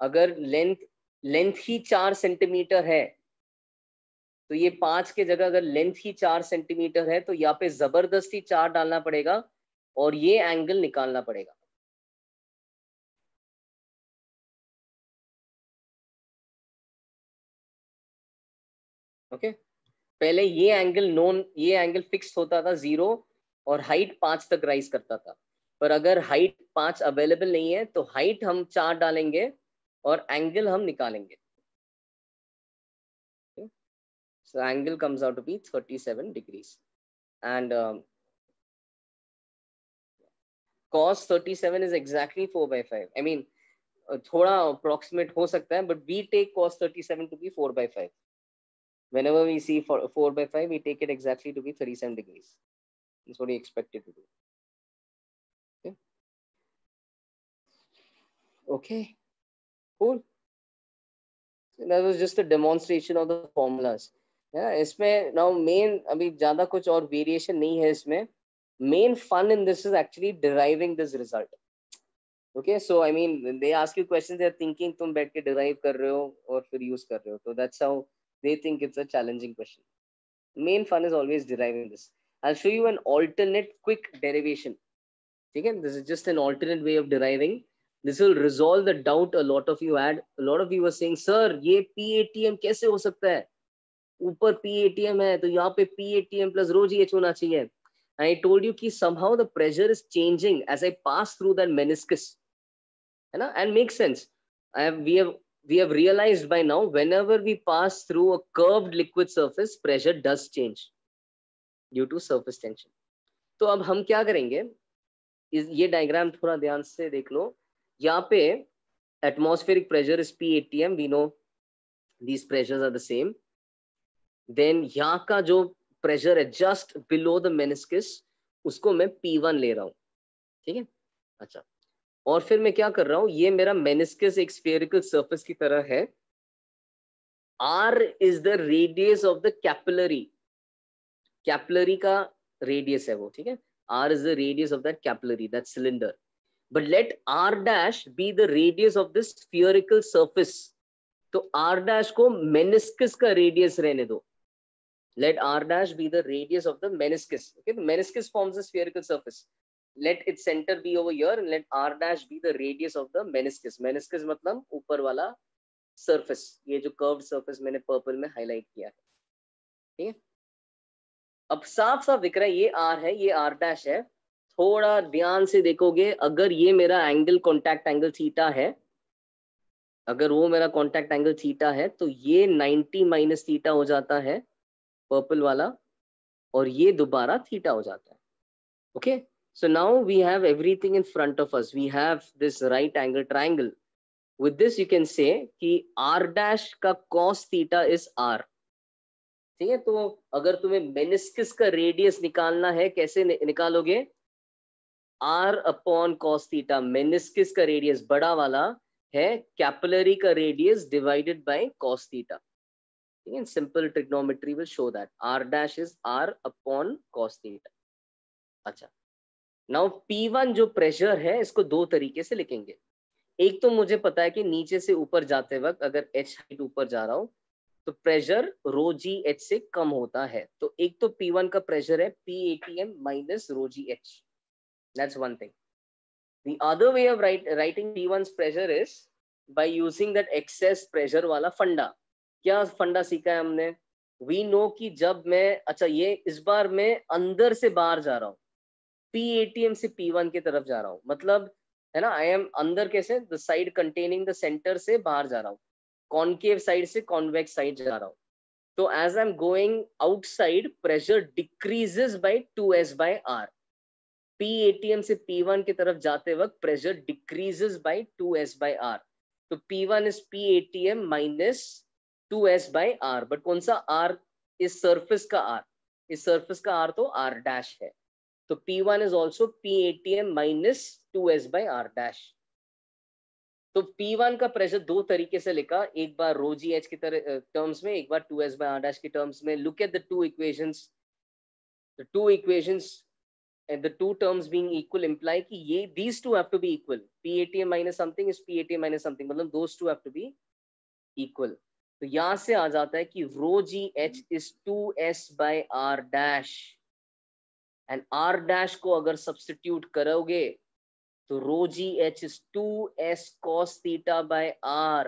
अगर लेंथ ही 4 सेंटीमीटर है तो ये 5 के जगह अगर लेंथ ही 4 सेंटीमीटर है तो यहाँ पे जबरदस्ती 4 डालना पड़ेगा और ये एंगल निकालना पड़ेगा. ओके, पहले ये एंगल फिक्स होता था 0 और हाइट 5 तक राइज करता था. पर अगर हाइट 5 अवेलेबल नहीं है तो हाइट हम 4 डालेंगे और एंगल हम निकालेंगे. So angle comes out to be 37 degrees and cos 37 is exactly 4/5. I mean थोड़ा approximate हो सकता है, but we take cos 37 to be 4/5. Whenever we see 4/5, we take it exactly to be 37 degrees. That's what we expected to do. Okay. Okay. Cool. So that was just a demonstration of the formulas. Yeah, इसमें now main अभी ज़्यादा कुछ और variation नहीं है इसमें. Main fun in this is actually deriving this result. Okay, so I mean when they ask you questions, they're thinking तुम बैठ के derive कर रहे हो और फिर use कर रहे हो. So that's how they think it's a challenging question. Main fun is always deriving this. I'll show you an alternate quick derivation. Okay, this is just an alternate way of deriving. This will resolve the doubt a lot of you had. A lot of you were saying, sir, ये PATM कैसे हो सकता है? ऊपर PATM है तो यहाँ पे PATM plus rho GH होना चाहिए. I told you कि somehow the pressure is changing as I pass through that meniscus. है ना? And makes sense. We have realized by now whenever we pass through a curved liquid surface, pressure does change due to surface tension. तो अब हम क्या करेंगे, ये diagram थोड़ा ध्यान से देख लो. यहाँ पे atmospheric pressure is PATM. We know these pressures are the same. Then यहाँ का जो pressure है just below the meniscus, उसको मैं P1 ले रहा हूँ. ठीक है, अच्छा. और फिर मैं क्या कर रहा हूँ, ये मेरा मेनिस्कस एक स्फेरिकल सरफेस की तरह है. R is the radius of the capillary. Capillary का रेडियस है वो, ठीक है. R is the radius of that capillary, that cylinder. But let R dash be the radius of this spherical surface. तो R dash को meniscus का radius रहने दो. Let R dash be the radius of the meniscus. Okay, the meniscus forms a spherical surface. Let its center be over here and let R dash be the radius of the meniscus. Meniscus मतलब ऊपर वाला surface. ये जो curved surface मैंने purple में highlight किया है. ठीक है, अब साफ साफ दिख रहा है ये R है, ये R dash है. थोड़ा ध्यान से देखोगे, अगर ये मेरा एंगल कॉन्टैक्ट एंगल थीटा है, अगर वो मेरा कॉन्टैक्ट एंगल थीटा है तो ये 90 माइनस थीटा हो जाता है पर्पल वाला, और ये दोबारा थीटा हो जाता है. Okay, so now we have everything in front of us. We have this right angle triangle. With this you can say कि R dash का cos theta is R. ठीक है, तो अगर तुम्हें मेनिस्कस का रेडियस निकालना है, कैसे निकालोगे? R upon cos theta. Meniscus का रेडियस बड़ा वाला है कैपिलरी का radius divided by cos theta. ठीक है, simple trigonometry will show that R dash is R upon cos theta. अच्छा, नाउ P1 जो प्रेशर है इसको दो तरीके से लिखेंगे. एक तो मुझे पता है कि नीचे से ऊपर जाते वक्त अगर h हाइट ऊपर जा रहा हो तो प्रेशर रो जी एच से कम होता है. तो एक तो P1 का प्रेशर है PATM minus rho ji H. That's one thing. The other way of writing P1's pressure is by using that excess pressure वाला फंडा. क्या फंडा सीखा है हमने? वी नो कि जब मैं, अच्छा ये इस बार मैं अंदर से बाहर जा रहा हूँ, PATM से P1 की तरफ जा रहा हूँ, मतलब है ना, आई एम अंदर कैसे, the side containing the centre से बाहर जा रहा हूँ, कॉनकेव साइड से कॉन्वेक्स साइड जा रहा हूँ. तो as I am going outside, pressure decreases by 2s by r. PATM से P1 की तरफ जाते वक्त pressure decreases by 2s by r. तो P1 is PATM minus 2s by r. But कौन सा r? इस सरफेस का r. इस सरफेस का r तो r डैश है. तो P1 is also PATM minus 2s by r dash. तो P1 का प्रेशर दो तरीके से लिखा, एक बार रो जी एच की तरह टर्म्स में, एक बार 2s/r' की टर्म्स में. Look at the two equations. The two equations and the two terms being equal imply कि ये these two have to be equal. PATM minus something is PATM minus something. मतलब those two have to be equal. तो यहां से आ जाता है कि rho g h is 2s by r dash. and r dash को अगर substitute करोगे तो rho g h is 2s cos theta by r.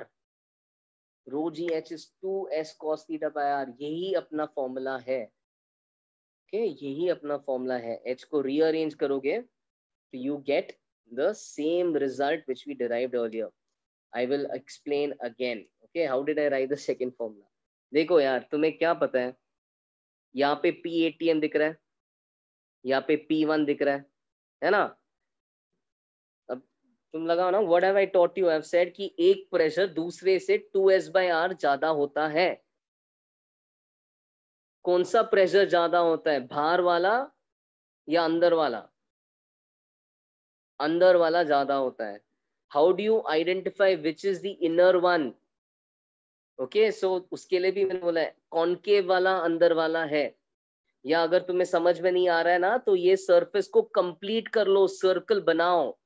rho g h is 2s cos theta by r. यही अपना फॉर्मूला है. Okay, यही अपना formula है. h को रीअरेंज करोगे so you get the same result which we derived earlier. I will explain again. Okay, how did I write the second formula? देखो यार, तुम्हें क्या पता है, यहाँ पे PATM दिख रहा है, यहाँ पे P1 दिख रहा है ना. अब तुम लगाओ ना, what have I taught you? I have said कि एक प्रेशर दूसरे से 2s/r ज्यादा होता है. कौन सा प्रेशर ज्यादा होता है, बाहर वाला या अंदर वाला? अंदर वाला ज्यादा होता है. How do you identify which is the inner one? Okay, so उसके लिए भी मैंने बोला है कॉनकेव वाला अंदर वाला है. या अगर तुम्हें समझ में नहीं आ रहा है ना, तो ये सरफेस को कंप्लीट कर लो, सर्कल बनाओ.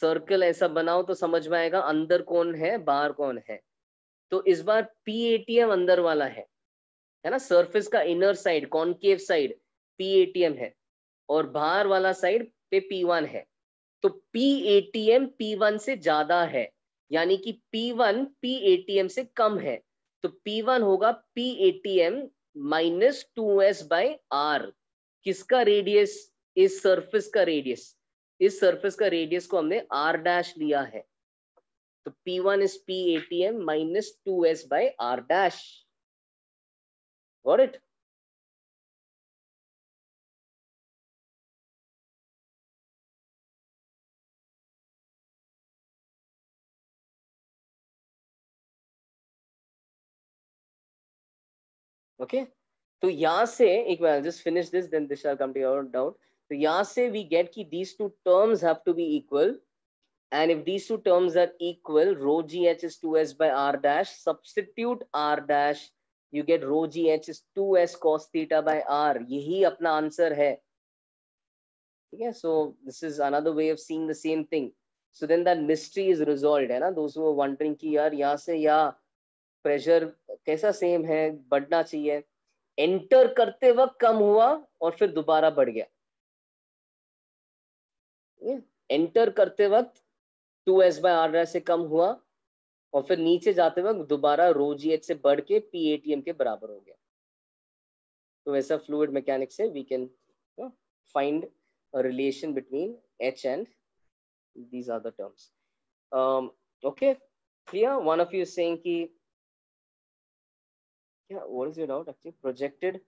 सर्कल ऐसा बनाओ तो समझ में आएगा अंदर कौन है बाहर कौन है. तो इस बार PATM अंदर वाला है ना. सरफेस का inner side, concave side PATM है, और बाहर वाला साइड पे P1 है. तो PATM P1 से ज्यादा है, यानी कि P1 PATM से कम है. तो P1 होगा PATM माइनस 2s/r. किसका रेडियस? इस सरफेस का रेडियस. इस सरफेस का रेडियस को हमने r डैश लिया है. तो P1 is PATM minus 2s/r dash. Got it? Okay, तो यहां से एक बार just finish this, then this shall come to your doubt. तो यहां से वी गेट कि these two terms have to be equal, and if these two terms are equal, rho gh is 2s/r dash. Substitute r dash, you get rho gh is 2s cos theta by r. यही अपना answer है. ठीक है, so this is another way of seeing the same thing. So then that mystery is resolved, है ना. Those who are wondering कि यार यहाँ से या प्रेशर कैसा सेम है, बढ़ना चाहिए. एंटर करते वक्त कम हुआ और फिर दोबारा बढ़ गया. एंटर करते वक्त 2s/r से कम हुआ और फिर नीचे जाते वक्त दोबारा रो जी एच से बढ़ के PATM के बराबर हो गया. तो ऐसा फ्लूइड मैकेनिक्स से we can find a relation between H and these other terms. Okay, clear? One of you is saying कि yeah, what is your doubt actually? Projected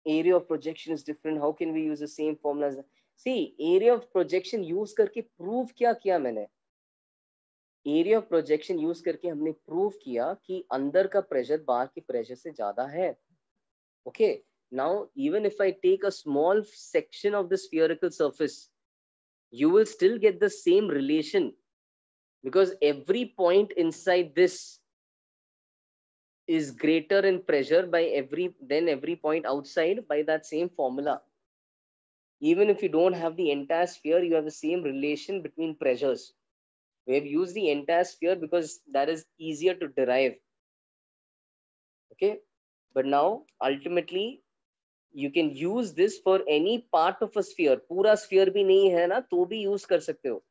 area of projection is different. How can we use the same formula as see area of projection use करके prove क्या किया मैंने? Area of projection use करके हमने prove किया कि अंदर का प्रेशर बाहर के प्रेशर से ज्यादा है. Okay, now even if I take a small section of the spherical surface, you will still get the same relation, because every point inside this is greater in pressure by every point outside by that same formula. Even if you don't have the entire sphere, you have the same relation between pressures. We have used the entire sphere because that is easier to derive. Okay, but now ultimately you can use this for any part of a sphere. पूरा sphere भी नहीं है ना, तो भी use कर सकते हो.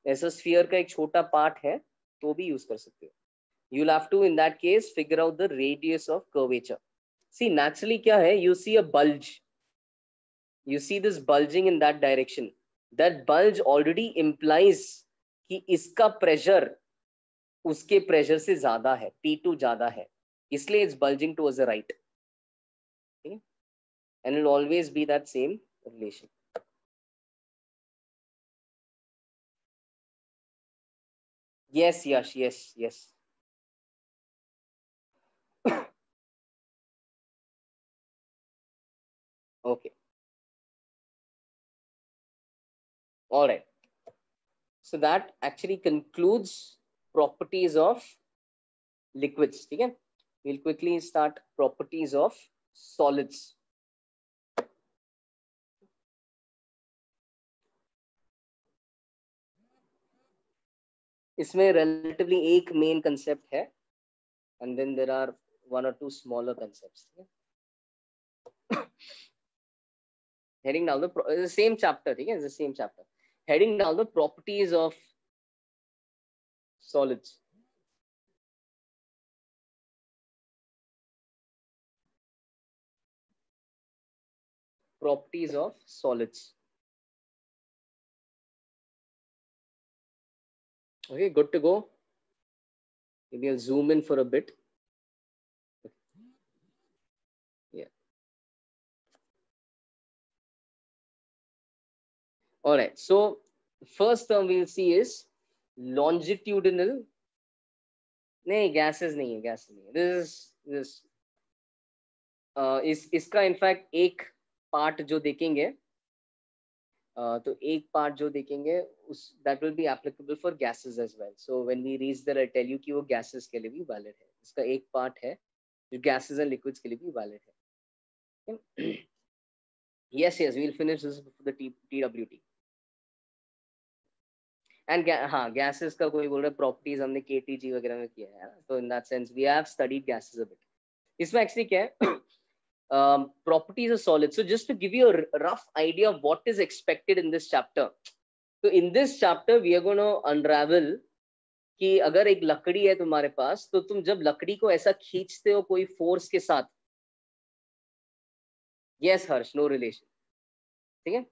ऐसा sphere का एक छोटा part है तो भी use कर सकते हो. You'll have to in that case figure out the radius of curvature. See, naturally क्या है, you see a bulge, you see this bulging in that direction. That bulge already implies कि इसका pressure उसके pressure से ज्यादा है, P2 ज्यादा है, इसलिए it's bulging towards the right. Okay? And it will always be that same relation. Yes, Yash, yes. Okay. All right. So that actually concludes properties of liquids. Okay, we'll quickly start properties of solids. इसमें relatively एक main concept है, and then there are one or two smaller concepts. Okay? Heading down the same chapter. Okay? It's the same chapter. Heading down the properties of solids. Properties of solids. Okay, good to go. Maybe I'll zoom in for a bit. Yeah. All right. So first term we'll see is longitudinal. नहीं, gases नहीं है, gases नहीं है. This इसका in fact एक part जो देखेंगे, तो एक पार्ट जो देखेंगे उस that will be applicable for gases as well. So when we reach there, I tell you कि वो gases के लिए भी valid है. इसका एक पार्ट है जो gases and liquids के लिए भी valid है. Yes, we'll finish this for the TWT. And हाँ, gases का कोई बोल रहा है properties हमने KTG वगैरह में किया है, तो in that sense we have studied gases a bit. इसमें actually क्या है? Properties of solids. So just to give you a rough idea of what is expected in this chapter. So in this chapter we are going to unravel कि अगर एक लकड़ी है तुम्हारे पास, तो तुम जब लकड़ी को ऐसा खींचते हो कोई फोर्स के साथ, yes हर्ष, no relation, ठीक है?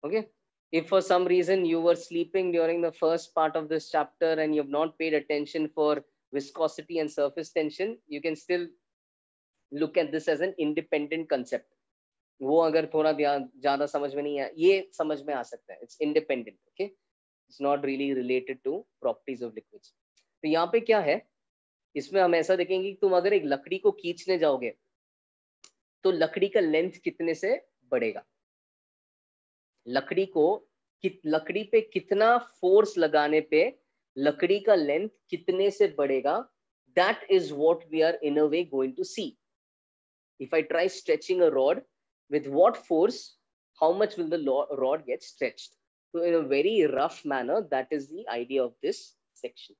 Okay, if for some reason you were sleeping during the first part of this chapter and you have not paid attention for viscosity and surface tension, you can still look at this as an independent concept. वो अगर थोड़ा ज्यादा समझ में नहीं है, ये समझ में आ सकता है. It's independent. Okay, it's not really related to properties of liquids. तो यहाँ पे क्या है, इसमें हम ऐसा देखेंगे कि तुम अगर एक लकड़ी को खींचने जाओगे तो लकड़ी का लेंथ कितने से बढ़ेगा, लकड़ी पे कितना फोर्स लगाने पे लकड़ी का लेंथ कितने से बढ़ेगा. That is what we are in a way going to see. If I try stretching a rod, with what force, how much will the rod get stretched? So in a very rough manner, that is the idea of this section.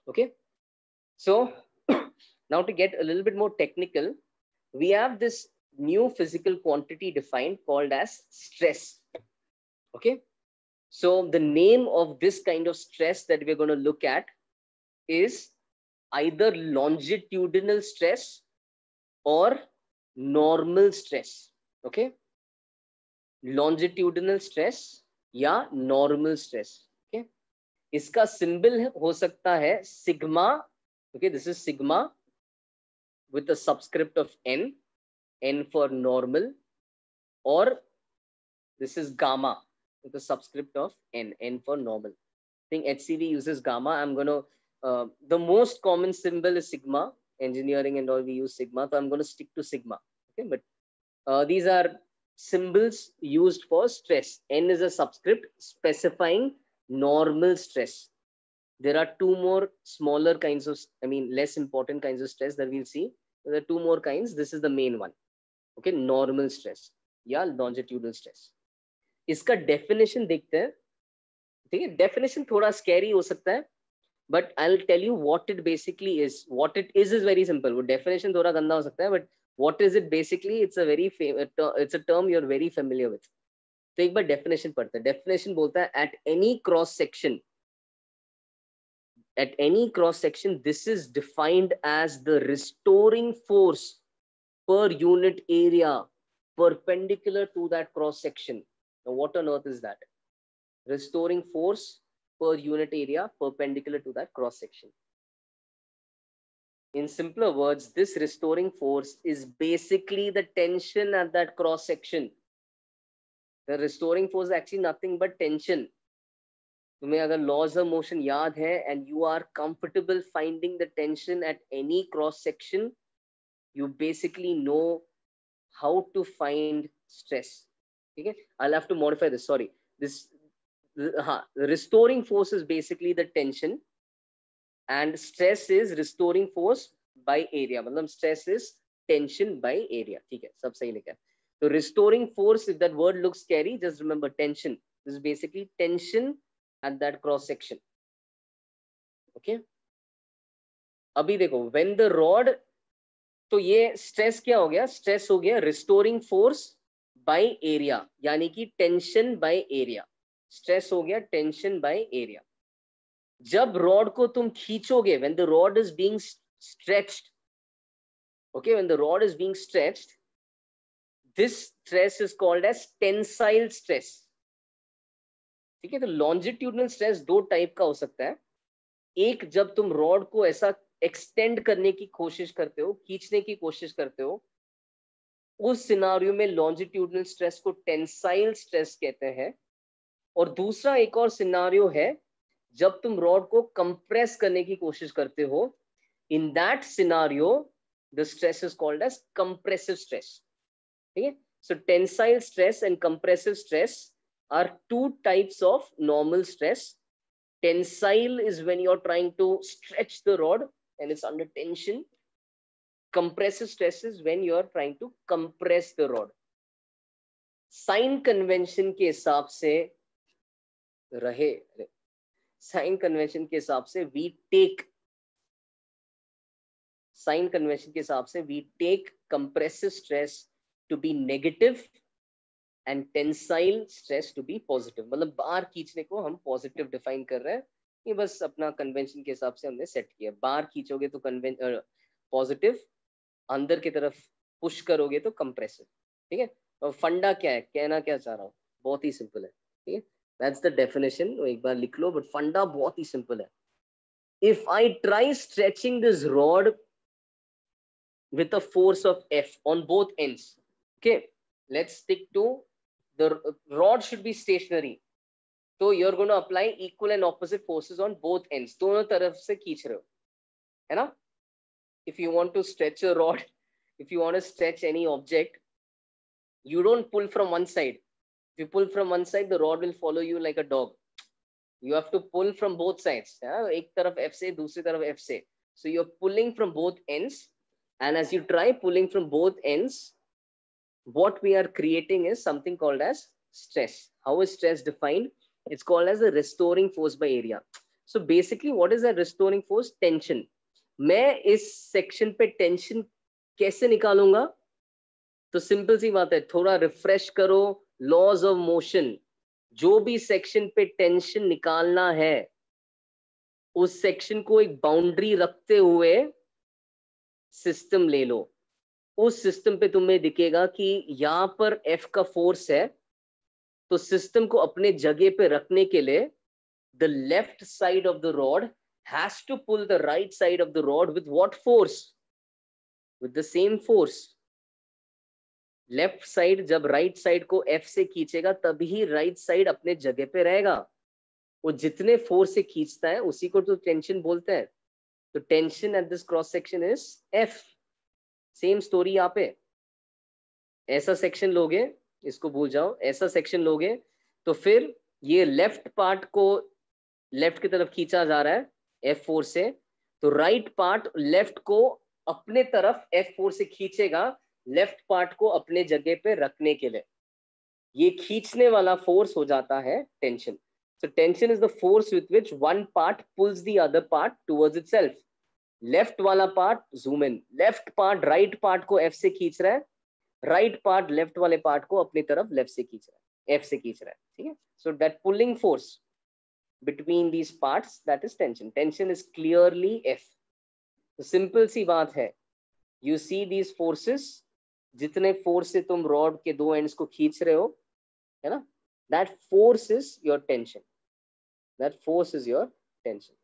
Okay, so now to get a little bit more technical, we have this new physical quantity defined called as stress. Okay, so the name of this kind of stress that we're going to look at is either longitudinal stress or normal stress. Okay, longitudinal stress या normal stress. Okay, इसका symbol हो सकता है sigma. Okay, this is sigma with a subscript of n for normal, or this is gamma with a subscript of n for normal. I think HCV uses gamma. I'm going to the most common symbol is sigma. Engineering and all we use sigma, so I'm going to stick to sigma. Okay, but these are symbols used for stress. N is a subscript specifying normal stress. There are two more smaller kinds of, less important kinds of stress that we'll see. There are two more kinds. This is the main one. Okay, normal stress या longitudinal stress. इसका definition देखते हैं. ठीक है, definition थोड़ा scary हो सकता है, but I'll tell you what it basically is. What it is very simple. वो definition थोड़ा गंदा हो सकता है, but what is it basically? It's a term you're very familiar with. तो एक बार definition पढ़ते हैं. Definition बोलता है at any cross section. At any cross section, this is defined as the restoring force per unit area perpendicular to that cross section. Now, what on earth is that? Restoring force per unit area perpendicular to that cross section. In simpler words, this restoring force is basically the tension at that cross section. The restoring force is actually nothing but tension. तुम्हें अगर laws of motion याद है and you are comfortable finding the tension at any cross section, you basically know how to find stress. Okay, I'll have to modify this. Sorry, this restoring force is basically the tension and stress is restoring force by area. मतलब stress is tension by area. ठीक है, सब सही लिखा है. So restoring force, if that word looks scary, just remember tension. This is basically tension at that cross section. Okay. अभी देखो, when the rod, तो ये stress क्या हो गया? Stress हो गया restoring force by area, यानी कि tension by area. Stress हो गया tension by area. जब rod को तुम खींचोगे, when the rod is being stretched, okay, when the rod is being stretched, this stress is called as tensile stress. ठीक है, तो longitudinal stress दो टाइप का हो सकता है. एक, जब तुम रॉड को ऐसा एक्सटेंड करने की कोशिश करते हो, खींचने की कोशिश करते हो, उस सिनारियो में लॉन्जिट्यूडनल स्ट्रेस को टेंसाइल स्ट्रेस कहते हैं. और दूसरा एक और सिनारियो है, जब तुम रॉड को कंप्रेस करने की कोशिश करते हो, in that scenario the stress is called as compressive stress. ठीक है, so tensile stress and compressive stress are two types of normal stress. Tensile is when you're trying to stretch the rod and it's under tension. Compressive stress is when you're trying to compress the rod. Sign convention के हिसाब से रहे, sign convention के हिसाब से we take, sign convention के हिसाब से we take compressive stress to be negative and tensile stress to be positive. मतलब बार खींचने को हम पॉजिटिव डिफाइन कर रहे हैं. ये बस अपना कन्वेंशन के हिसाब से हमने सेट किया. बार खींचोगे तो पॉजिटिव, अंदर की तरफ पुश करोगे तो कंप्रेसिव. ठीक है, और फंडा क्या है, कहना क्या चाह रहा हूँ, बहुत ही सिंपल है. ठीक है, दैट्स द डेफिनेशन, एक बार लिख लो. बट फंडा बहुत ही सिंपल है. If I try stretching this rod with a force of F on both ends, okay, let's stick to the rod should be stationary, so you're going to apply equal and opposite forces on both ends. दोनों तरफ से खींच रहे हो, है ना? If you want to stretch a rod, if you want to stretch any object, you don't pull from one side. If you pull from one side, the rod will follow you like a dog. You have to pull from both sides. एक तरफ F से, दूसरी तरफ F से. So you're pulling from both ends, and as you try pulling from both ends, what we are creating is something called as stress. How is stress defined? It's called as a restoring force by area. So basically, what is a restoring force? Tension. मैं इस section पे tension कैसे निकालूंगा? तो simple सी बात है, थोड़ा refresh करो लॉज ऑफ मोशन. जो भी सेक्शन पे टेंशन निकालना है, उस सेक्शन को एक बाउंड्री रखते हुए सिस्टम ले लो. उस सिस्टम पे तुम्हें दिखेगा कि यहां पर F का फोर्स है, तो सिस्टम को अपने जगह पे रखने के लिए the left side of the rod has to pull the right side of the rod with what force? With the same force. Left side जब राइट साइड को F से खींचेगा, तभी राइट साइड अपने जगह पे रहेगा. वो जितने फोर्स से खींचता है उसी को तो टेंशन बोलते हैं. तो tension eight this cross section is F. Same story यहाँ पे. ऐसा सेक्शन लोगे, इसको भूल जाओ, ऐसा सेक्शन लोगे तो फिर ये लेफ्ट पार्ट को लेफ्ट की तरफ खींचा जा रहा है F4 से, तो राइट पार्ट लेफ्ट को अपने तरफ F4 से खींचेगा, लेफ्ट पार्ट को अपने जगह पे रखने के लिए. ये खींचने वाला फोर्स हो जाता है tension. So tension is the force with which one part pulls the other part towards itself. Left वाला part, zoom in, left part right part को F से खींच रहा है, राइट पार्ट लेफ्ट वाले पार्ट को अपनी तरफ लेफ्ट से खींच रहा है, F से खींच रहा है. ठीक है, so that pulling force between these parts, that is tension. Tension is clearly F. तो सिंपल सी बात है, यू सी दीज फोर्सेस, जितने फोर्स से तुम रॉड के दो एंड्स को खींच रहे हो, है ना, that force is your tension. That force is your tension.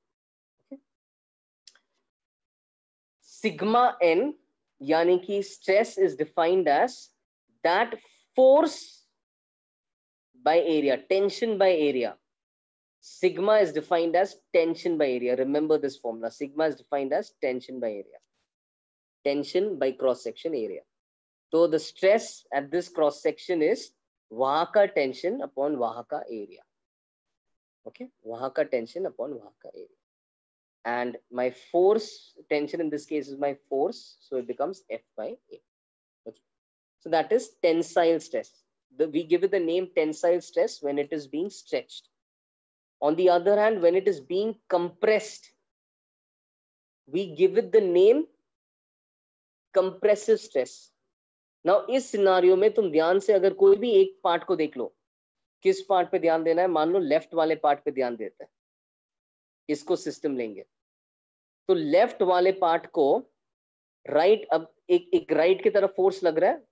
Sigma n, यानी कि stress is defined as that force by area, tension by area. Sigma is defined as tension by area. Remember this formula. Sigma is defined as tension by area, tension by cross section area. तो the stress at this cross section is वहां का tension upon वहां का area. Okay, वहां का tension upon वहां का area. And my force tension in this case is my force, so it becomes F by A. Okay. So that is tensile stress. We give it the name tensile stress when it is being stretched. On the other hand, when it is being compressed, we give it the name compressive stress. Now इस scenario में तुम ध्यान से अगर कोई भी एक part को देख लो, किस पार्ट पे ध्यान देना है, मान लो लेफ्ट वाले पार्ट पे ध्यान देते हैं, इसको सिस्टम लेंगे, तो लेफ्ट वाले पार्ट को राइट, अब एक राइट की तरफ फोर्स लग रहा है,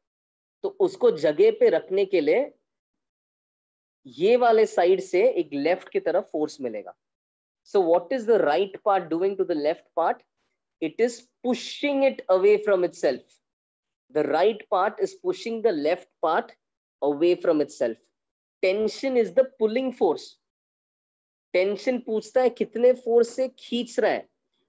तो उसको जगह पे रखने के लिए ये वाले साइड से एक लेफ्ट की तरफ फोर्स मिलेगा. So what is the right part doing to the left part? It is pushing it away from itself. The right part is pushing the left part away from itself. Tension is the pulling force. Tension पूछता है कितने force से खींच रहा है,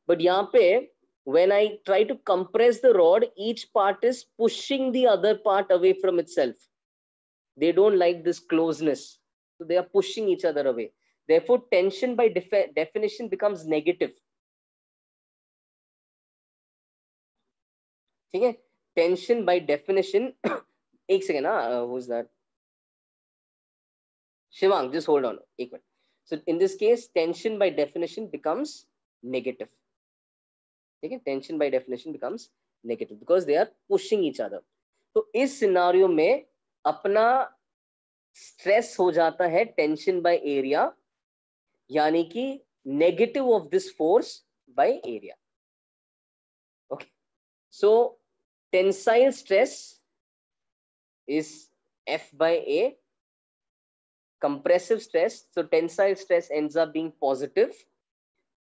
but यहाँ पे when I try to compress the rod, each part is pushing the other part away from itself. They don't like this closeness, so they are pushing each other away. Therefore tension by definition becomes negative. ठीक है, tension by definition एक second ना, who's that? Shivang, just hold on एक minute. So in this case tension by definition becomes negative. ठीक है, tension by definition becomes negative because they are pushing each other. तो इस scenario में अपना stress हो जाता है टेंशन बाय एरिया, यानी कि negative of this force by area. Okay, so tensile stress is F by A. Compressive stress, so tensile stress ends up being positive,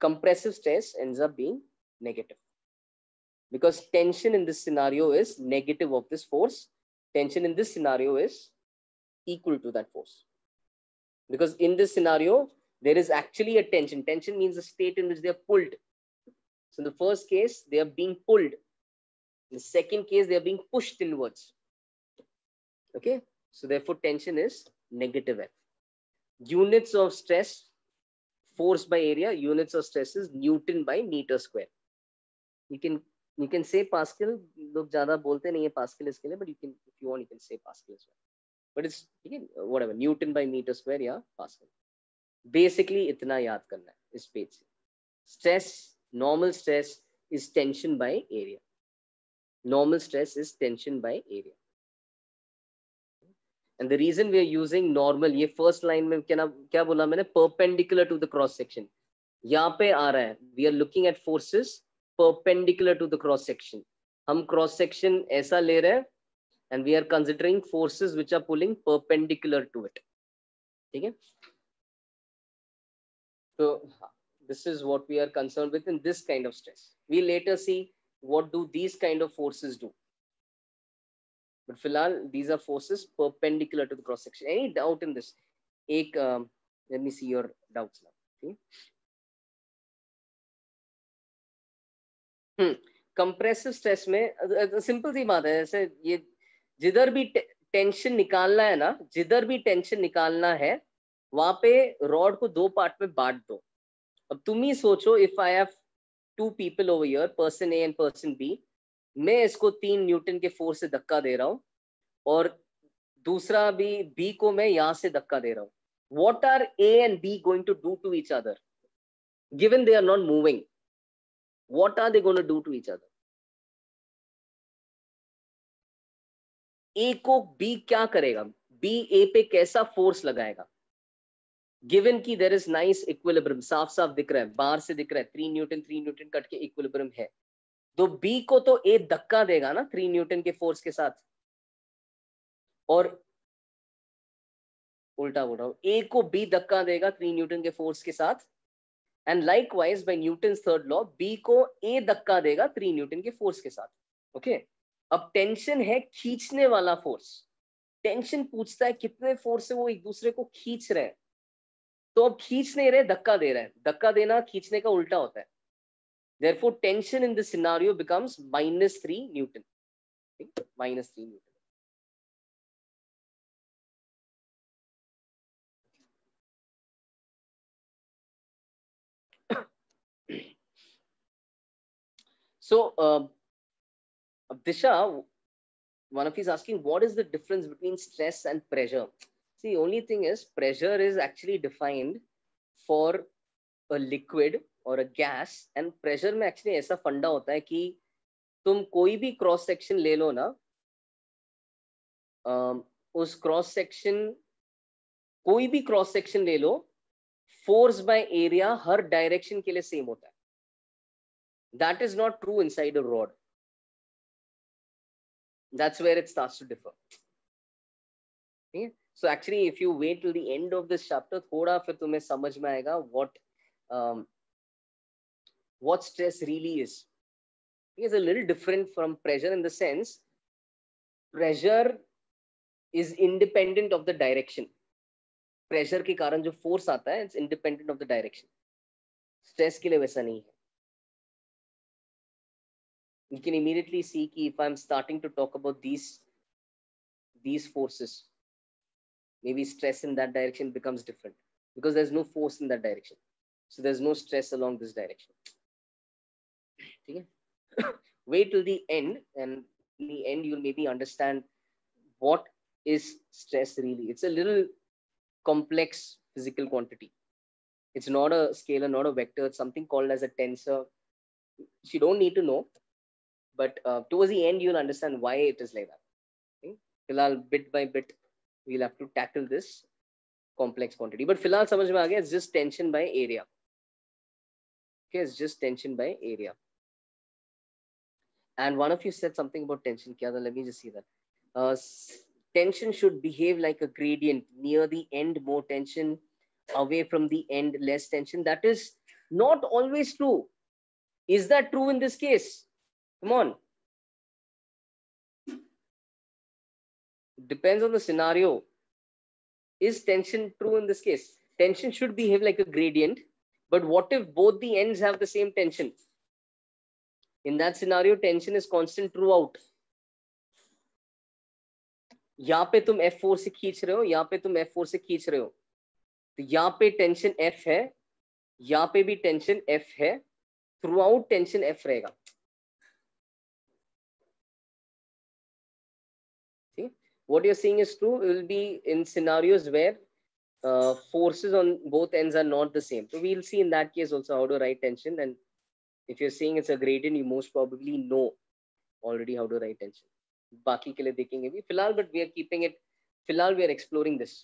compressive stress ends up being negative. Because tension in this scenario is negative of this force. Tension in this scenario is equal to that force. Because in this scenario, there is actually a tension. Tension means a state in which they are pulled. So in the first case, they are being pulled. In the second case, they are being pushed inwards. Okay, so therefore tension is negative F. Units of stress, force by area, units of stress is Newton by meter square. You can say Pascal. लोग ज़्यादा बोलते नहीं है Pascal इसके लिए, but you can, if you want, you can say Pascal as well. But it's again whatever, Newton by meter square या Pascal. Basically इतना याद करना है इस पेज से. Stress, normal stress is tension by area. Normal stress is tension by area. And the reason we are using normal, ये first line में क्या बोला मैंने, perpendicular to the cross section. यहाँ पे आ रहा है, we are looking at forces perpendicular to the cross section. हम cross section ऐसा ले रहे हैं, and we are considering forces which are pulling perpendicular to it. ठीक है, so this is what we are concerned with in this kind of stress. We later see what do these kind of forces do, but फिलहाल these are forces perpendicular to the cross section. Any doubt in this? एक let me see your doubts now. Compressive stress में simple सी बात है, जैसे ये जिधर भी tension निकालना है ना, जिधर भी टेंशन निकालना है वहां पे रॉड को दो पार्ट में बांट दो. अब तुम ही सोचो, if I have two people over here, person A and person B, मैं इसको 3 न्यूटन के फोर्स से धक्का दे रहा हूं और दूसरा भी बी को मैं यहां से धक्का दे रहा हूं. What are A and B going to do to each other given they are not moving? What are they going to do to each other? A को B क्या करेगा? B A पे कैसा फोर्स लगाएगा? गिवन की there is nice equilibrium, साफ साफ दिख रहा है, बाहर से दिख रहा है 3 न्यूटन कट के इक्विलिब्रियम है, तो B को तो A धक्का देगा ना 3 न्यूटन के फोर्स के साथ, और उल्टा बोल रहा हूं, A को B धक्का देगा 3 न्यूटन के फोर्स के साथ, and likewise by Newton's third law B को A धक्का देगा 3 न्यूटन के फोर्स के साथ. ओके, अब टेंशन है खींचने वाला फोर्स. टेंशन पूछता है कितने फोर्स से वो एक दूसरे को खींच रहे हैं, तो अब खींच नहीं रहे, धक्का दे रहे हैं. धक्का देना खींचने का उल्टा होता है. Therefore tension in this scenario becomes -3 Newton. -3 Newton. So Disha, one of you is asking what is the difference between stress and pressure. See, the only thing is pressure is actually defined for a liquid or a gas, and pressure में actually ऐसा फंडा होता है कि तुम कोई भी cross section ले लो ना, उस क्रॉस सेक्शन, कोई भी क्रॉस सेक्शन ले लो, फोर्स बाय एरिया हर डायरेक्शन के लिए सेम होता है. That is not true inside a rod. That's where it starts to differ. Okay? So actually, if you wait till the end of this chapter, थोड़ा फिर तुम्हें समझ में आएगा what stress really is. It is a little different from pressure in the sense pressure is independent of the direction. Pressure के कारण जो force आता है, it's independent of the direction. Stress के लिए वैसा नहीं है. You can immediately see कि if I'm starting to talk about these forces, maybe stress in that direction becomes different because there's no force in that direction. So there's no stress along this direction. Okay? Wait till the end, and in the end you'll maybe understand what is stress really. It's a little complex physical quantity. It's not a scalar, not a vector. It's something called as a tensor. You don't need to know, but towards the end you'll understand why it is like that. Okay? Filal, bit by bit, we'll have to tackle this complex quantity. But filal samajh mein aa gaya, it's just tension by area. Okay, it's just tension by area. And one of you said something about tension. Kya tha? Let me just see that. Tension should behave like a gradient. Near the end, more tension. Away from the end, less tension. That is not always true. Is that true in this case? Come on. Depends on the scenario. Is tension true in this case? Tension should behave like a gradient. But what if both the ends have the same tension? In that scenario, tension is constant throughout. यहाँ पे तुम F4 से खींच रहे हो, यहाँ पे तुम F4 से खींच रहे हो, तो यहाँ पे टेंशन F है, यहाँ पे भी टेंशन F है, थ्रू आउट टेंशन F रहेगा. See, what you're seeing is true. It will be in scenarios where forces on both ends are not the same. So we'll see in that case also how to write tension. And if you're saying it's a gradient, you most probably know already how to write tension. बाकी के लिए देखेंगे भी फिलहाल, but we are keeping it. फिलहाल we are exploring this.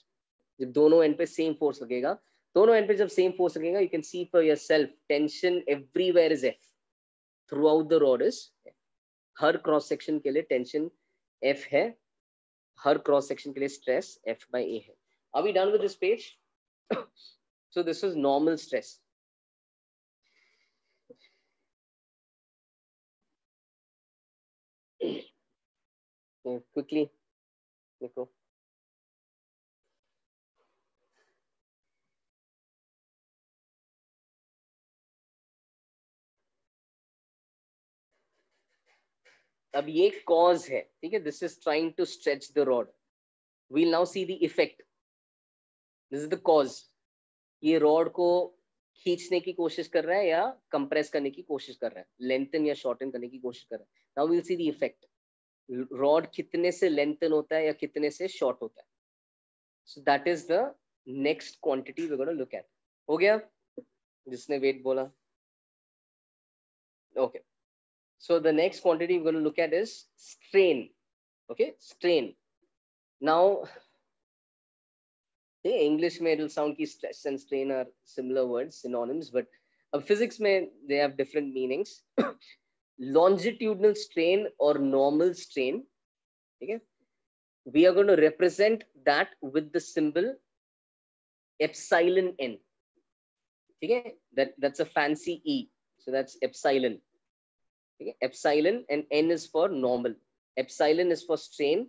जब दोनों and पे सेम फोर्स लगेगा, दोनों एंड पे जब सेम फोर्स लगेगा, you can see for yourself tension everywhere is F. Throughout the rod is F. Her cross section के लिए टेंशन F है, हर क्रॉस सेक्शन के लिए स्ट्रेस F by A है. Are we done with this page? So this is normal stress. Quickly, Nico. अब ये cause है, ठीक है? This is trying to stretch the rod. We'll now see the effect. This is the cause. ये rod को खींचने की कोशिश कर रहा है या compress करने की कोशिश कर रहा है, lengthen या shorten करने की कोशिश कर रहा है. Now we'll see the effect. Rod कितने से lengthen होता है या कितने से short होता है. So that is the next quantity we're going to look at. हो गया? जिसने weight बोला. Okay. So the next quantity we're going to look at is strain. Okay, strain. Now, in English में it'll sound कि stress and strain are similar words, synonyms, but physics में they have different meanings. Longitudinal strain or normal strain. Okay, we are going to represent that with the symbol epsilon n. Okay, that's a fancy E. So that's epsilon. Okay, epsilon, and n is for normal. Epsilon is for strain.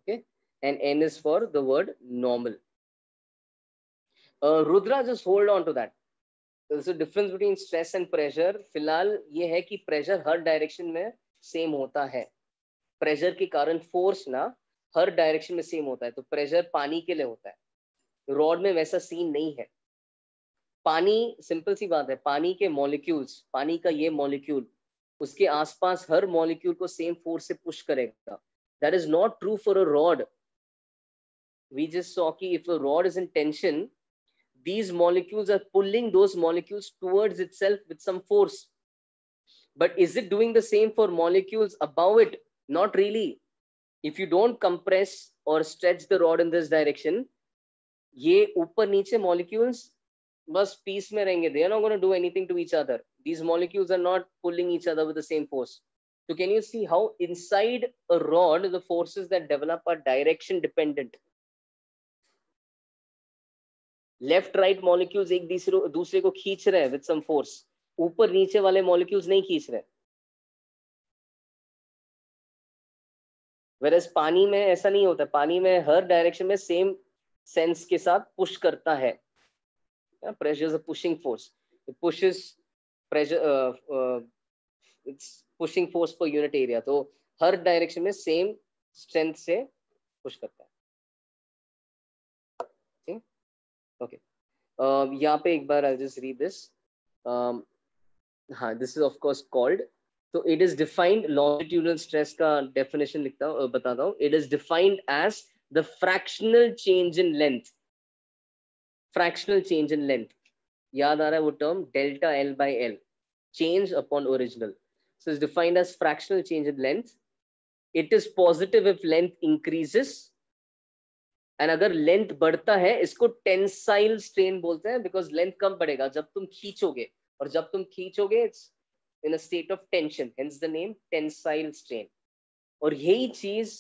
Okay, and n is for the word normal. Rudra, just hold on to that. There's a difference between stress and pressure. फिलहाल ये है कि pressure हर direction में same होता है. Pressure के कारण force ना हर direction में same होता है. तो pressure पानी के लिए होता है. Rod में वैसा scene नहीं है. पानी, सिंपल सी बात है, पानी के मॉलिक्यूल्स, पानी का ये मॉलिक्यूल उसके आसपास हर मॉलिक्यूल को सेम फोर्स से पुश करेगा. That is not true for a rod. We just saw कि if a rod is in tension, these molecules are pulling those molecules towards itself with some force. But is it doing the same for molecules above it? Not really. If you don't compress or stretch the rod in this direction, ये ऊपर नीचे molecules बस peace में रहेंगे. They are not going to do anything to each other. These molecules are not pulling each other with the same force. So can you see how inside a rod the forces that develop are direction dependent? Left right molecules एक दूसरे को खींच रहे हैं with some force, ऊपर नीचे वाले molecules नहीं खींच रहे. वेरएज पानी में ऐसा नहीं होता. पानी में हर डायरेक्शन में सेम सेंस के साथ पुश करता है. Pressure is a pushing force. It pushes pressure, it's pushing force per unit area. तो हर डायरेक्शन में सेम स्ट्रेंथ से पुश करता है. ठीक, ओके. यहाँ पे एक बार आई जस्ट रीड दिस. हाँ, this is of course called, तो it is defined, longitudinal stress का डेफिनेशन लिखता हूँ, बताता हूँ. It is defined as the fractional change in length. Fractional change in length, याद आ रहा है वो term, delta L by L, change upon original. So is defined as fractional change in length. It is positive if length increases, and अगर length बढ़ता है इसको tensile strain बोलते हैं, बिकॉज लेंथ कम बढ़ेगा जब तुम खींचोगे, और जब तुम खींचोगे it's in a state of tension, hence the name tensile strain. और यही चीज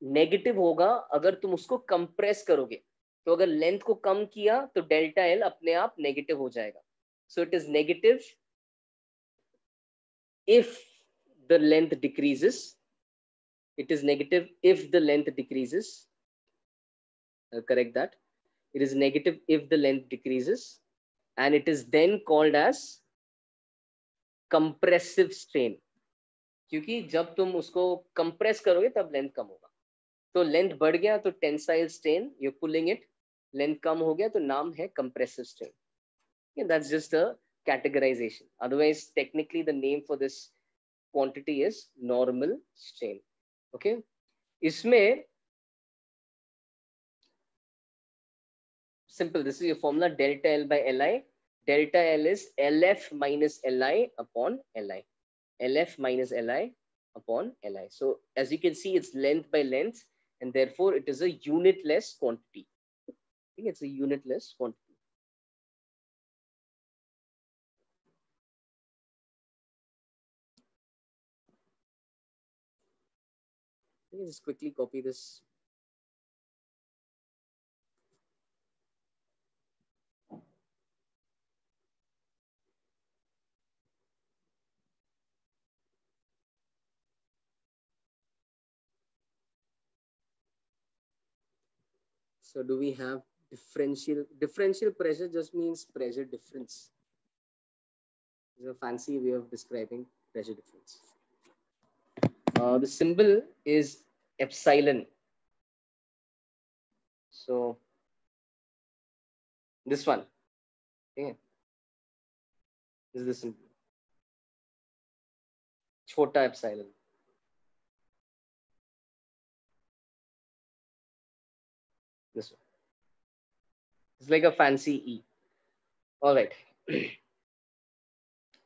नेगेटिव होगा अगर तुम उसको कंप्रेस करोगे. तो अगर लेंथ को कम किया तो डेल्टा एल अपने आप नेगेटिव हो जाएगा. So it is negative if the length decreases. It is negative if the length decreases. Correct that. It is negative if the length decreases, and it is then called as compressive strain. क्योंकि जब तुम उसको compress करोगे तब length कम होगा. तो length बढ़ गया तो tensile strain, you pulling it. Length कम हो गया तो नाम है compressive strain. That's just a categorization. Otherwise, technically the name for this quantity is normal strain. Okay. इसमें simple, this is your formula, delta L by Li. Delta L is LF minus Li upon Li. LF minus Li upon Li. So as you can see, it's length by length, and therefore it is a unitless quantity. I think it's a unitless quantity. Let me just quickly copy this. So do we have differential? Differential pressure just means pressure difference. It's a fancy way of describing pressure difference. The symbol is epsilon. So this one, okay, this is the symbol. Chota epsilon. This one. It's like a fancy E. All right.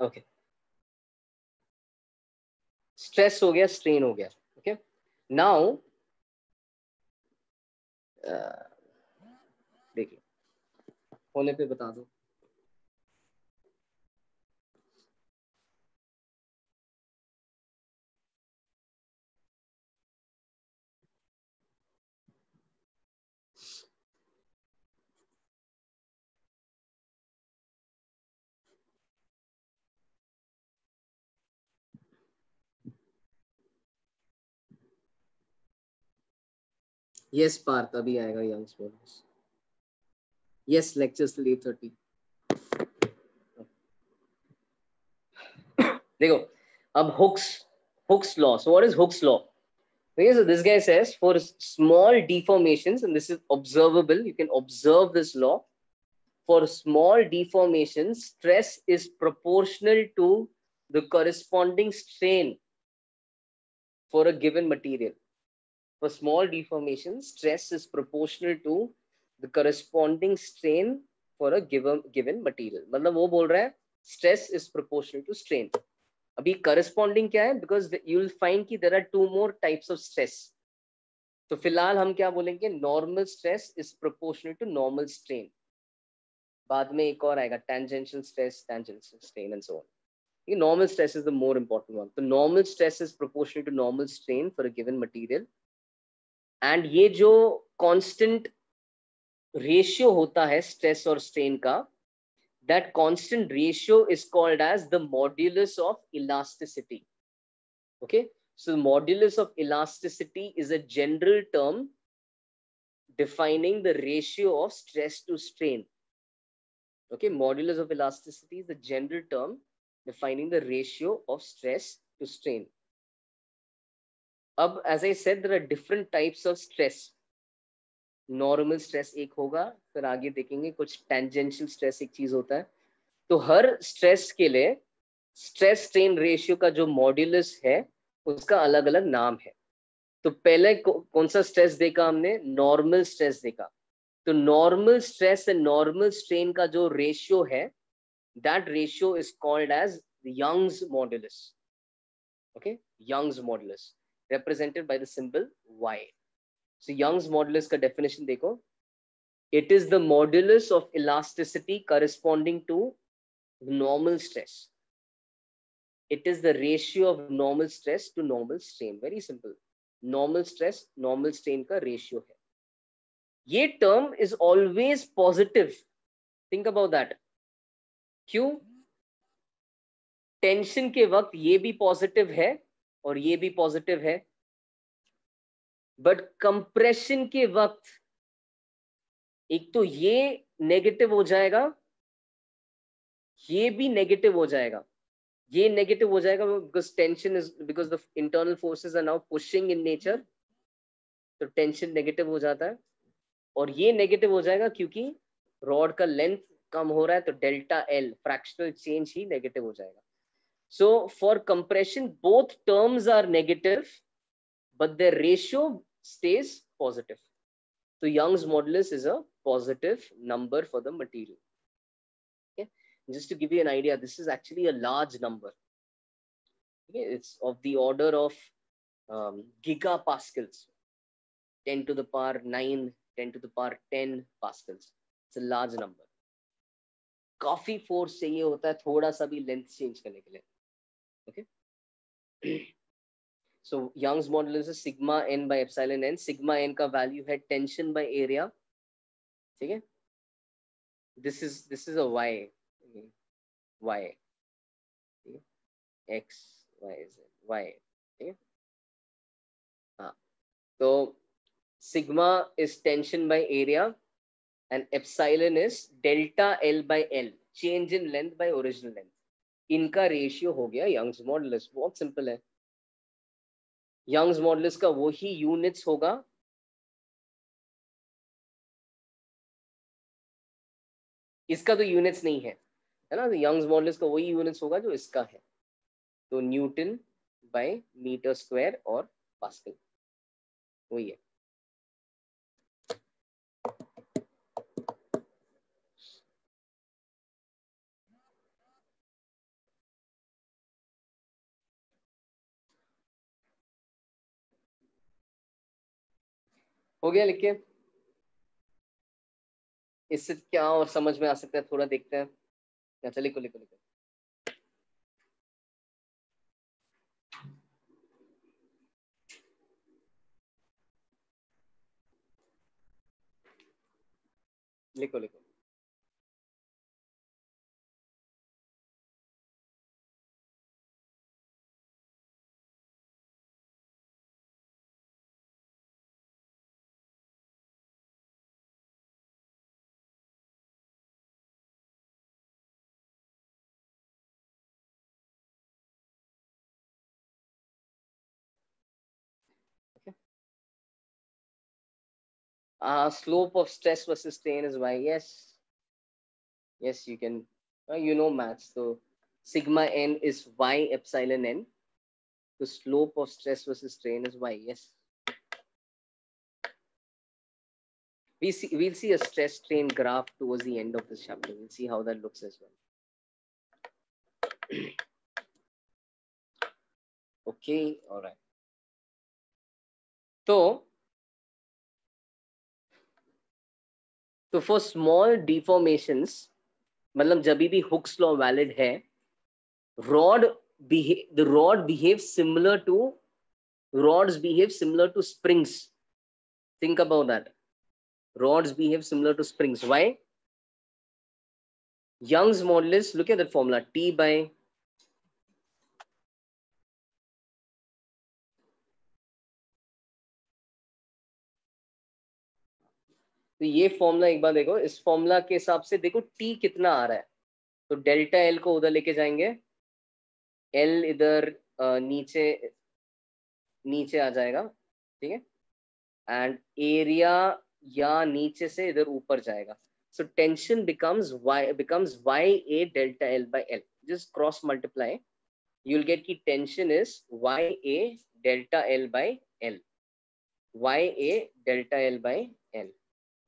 Okay. Stress हो गया, strain हो गया. Okay. Now, देखिए, होने पे बता दो. Yes, Parth, अभी आएगा young sports. Yes, lectures till 8:30. देखो, अब Hooke's law. So what is Hooke's law? Okay, so this guy says for small deformations, and this is observable, you can observe this law. For small deformations, stress is proportional to the corresponding strain for a given material. For small deformations, stress is proportional to the corresponding strain for a given material. मतलब वो बोल रहा है stress is proportional to strain. अभी corresponding क्या है? Because you will find कि there are two more types of stress. तो फिलहाल हम क्या बोलेंगे? Normal stress is proportional to normal strain. बाद में एक और आएगा tangential stress, tangential strain and so on. Normal stress is the more important one. So normal stress is proportional to normal strain for a given material. And ये जो constant ratio होता है stress और strain का, that constant ratio is called as the modulus of elasticity. Okay, so the modulus of elasticity is a general term defining the ratio of stress to strain. Okay, modulus of elasticity is the general term defining the ratio of stress to strain. अब, as I said, there are different types of stress. Normal stress एक होगा, फिर आगे देखेंगे कुछ tangential stress एक चीज होता है. तो हर stress के लिए stress strain ratio का जो modulus है उसका अलग अलग नाम है. तो पहले कौन सा stress देखा हमने? Normal stress देखा. तो normal stress and normal strain का जो ratio है, that ratio is called as Young's modulus. Okay, Young's modulus, represented by the symbol Y. So Young's modulus का definition देखो. It is the modulus of elasticity corresponding to normal stress. It is the ratio of normal stress to normal strain. Very simple. Normal stress, normal strain का ratio है. ये term is always positive. Think about that. क्यों? Tension के वक्त ये भी positive है और ये भी positive है. But compression के वक्त एक तो ये नेगेटिव हो जाएगा, ये भी नेगेटिव हो जाएगा. ये नेगेटिव हो जाएगा because tension is, because the internal forces are now pushing in nature. तो टेंशन नेगेटिव हो जाता है. और ये नेगेटिव हो जाएगा क्योंकि रॉड का लेंथ कम हो रहा है, तो डेल्टा एल फ्रैक्शनल चेंज ही नेगेटिव हो जाएगा. So for compression both terms are negative but the ratio stays positive. So Young's modulus is a positive number for the material. Okay, just to give you an idea, this is actually a large number. Okay, it's of the order of gigapascals, 10 to the power 9, 10 to the power 10 pascals. It's a large number. काफी force चाहिए होता है थोड़ा सा भी length change करने के लिए. Okay. So Young's modulus is sigma n by epsilon n. Sigma n का वैल्यू है टेंशन by area. ठीक है. This is a y. Y. X Y Z Y. ठीक है. हाँ. तो sigma is tension by area and epsilon is delta L by L, change in length by original length. इनका ratio हो गया Young's modulus. बहुत सिंपल है. Young's modulus का वही यूनिट्स होगा इसका तो यूनिट्स नहीं है ना. तो Young's modulus का वही यूनिट्स होगा जो इसका है. तो न्यूटन बाय मीटर स्क्वायर और पास्कल वही है. हो गया लिख के. इससे क्या और समझ में आ सकता है थोड़ा देखते हैं. अच्छा लिखो लिखो लिखो. लिखो लिखो. Slope of stress versus strain is y. Yes. Yes, you can. You know maths. So sigma n is y epsilon n. The slope of stress versus strain is y. Yes. We'll see a stress strain graph towards the end of this chapter. We'll see how that looks as well. Okay, all right. So for small deformations, मतलब जब भी Hooke's law valid है, the rods behave similar to springs. Think about that. Rods behave similar to springs. Why? Young's modulus, look at that formula, T by तो ये formula एक बार देखो, इस formula के हिसाब से देखो T कितना आ रहा है, तो डेल्टा L को उधर लेके जाएंगे, L इधर नीचे नीचे आ जाएगा, ठीक है, एंड एरिया या नीचे से इधर ऊपर जाएगा. So tension becomes YA delta L by L. Just cross multiply. You'll get ki tension is YA delta L by L. YA delta L by L.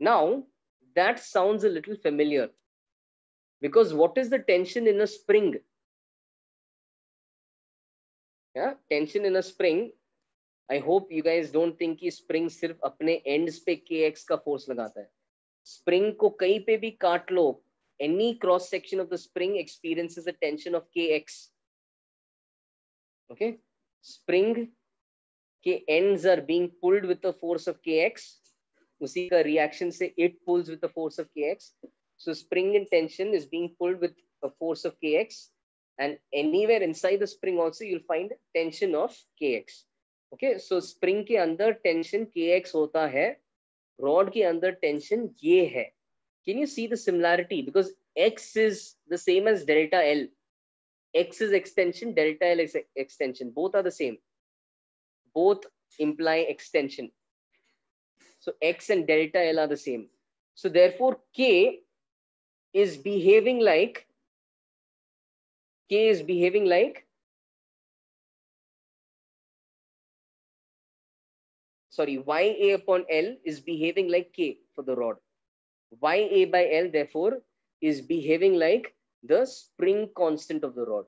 Now that sounds a little familiar because what is the tension in a spring? Yeah, tension in a spring. I hope you guys don't think कि spring सिर्फ अपने ends पे kx का force लगाता है. Spring को कहीं पे भी काट लो, any cross section of the spring experiences a tension of kx. Okay, spring के ends are being pulled with the force of kx. उसी का reaction से it pulls with the force of kx. So spring in tension is being pulled with a force of kx, and anywhere inside the spring also you'll find tension of kx. Okay, so spring के अंदर tension kx होता है, rod के अंदर tension ये है. Can you see the similarity? Because x is the same as delta L. X is extension, delta L is extension. Both are the same. Both imply extension. So x and delta L are the same. So therefore K is behaving like sorry, YA upon L is behaving like K for the rod. YA by L therefore is behaving like the spring constant of the rod.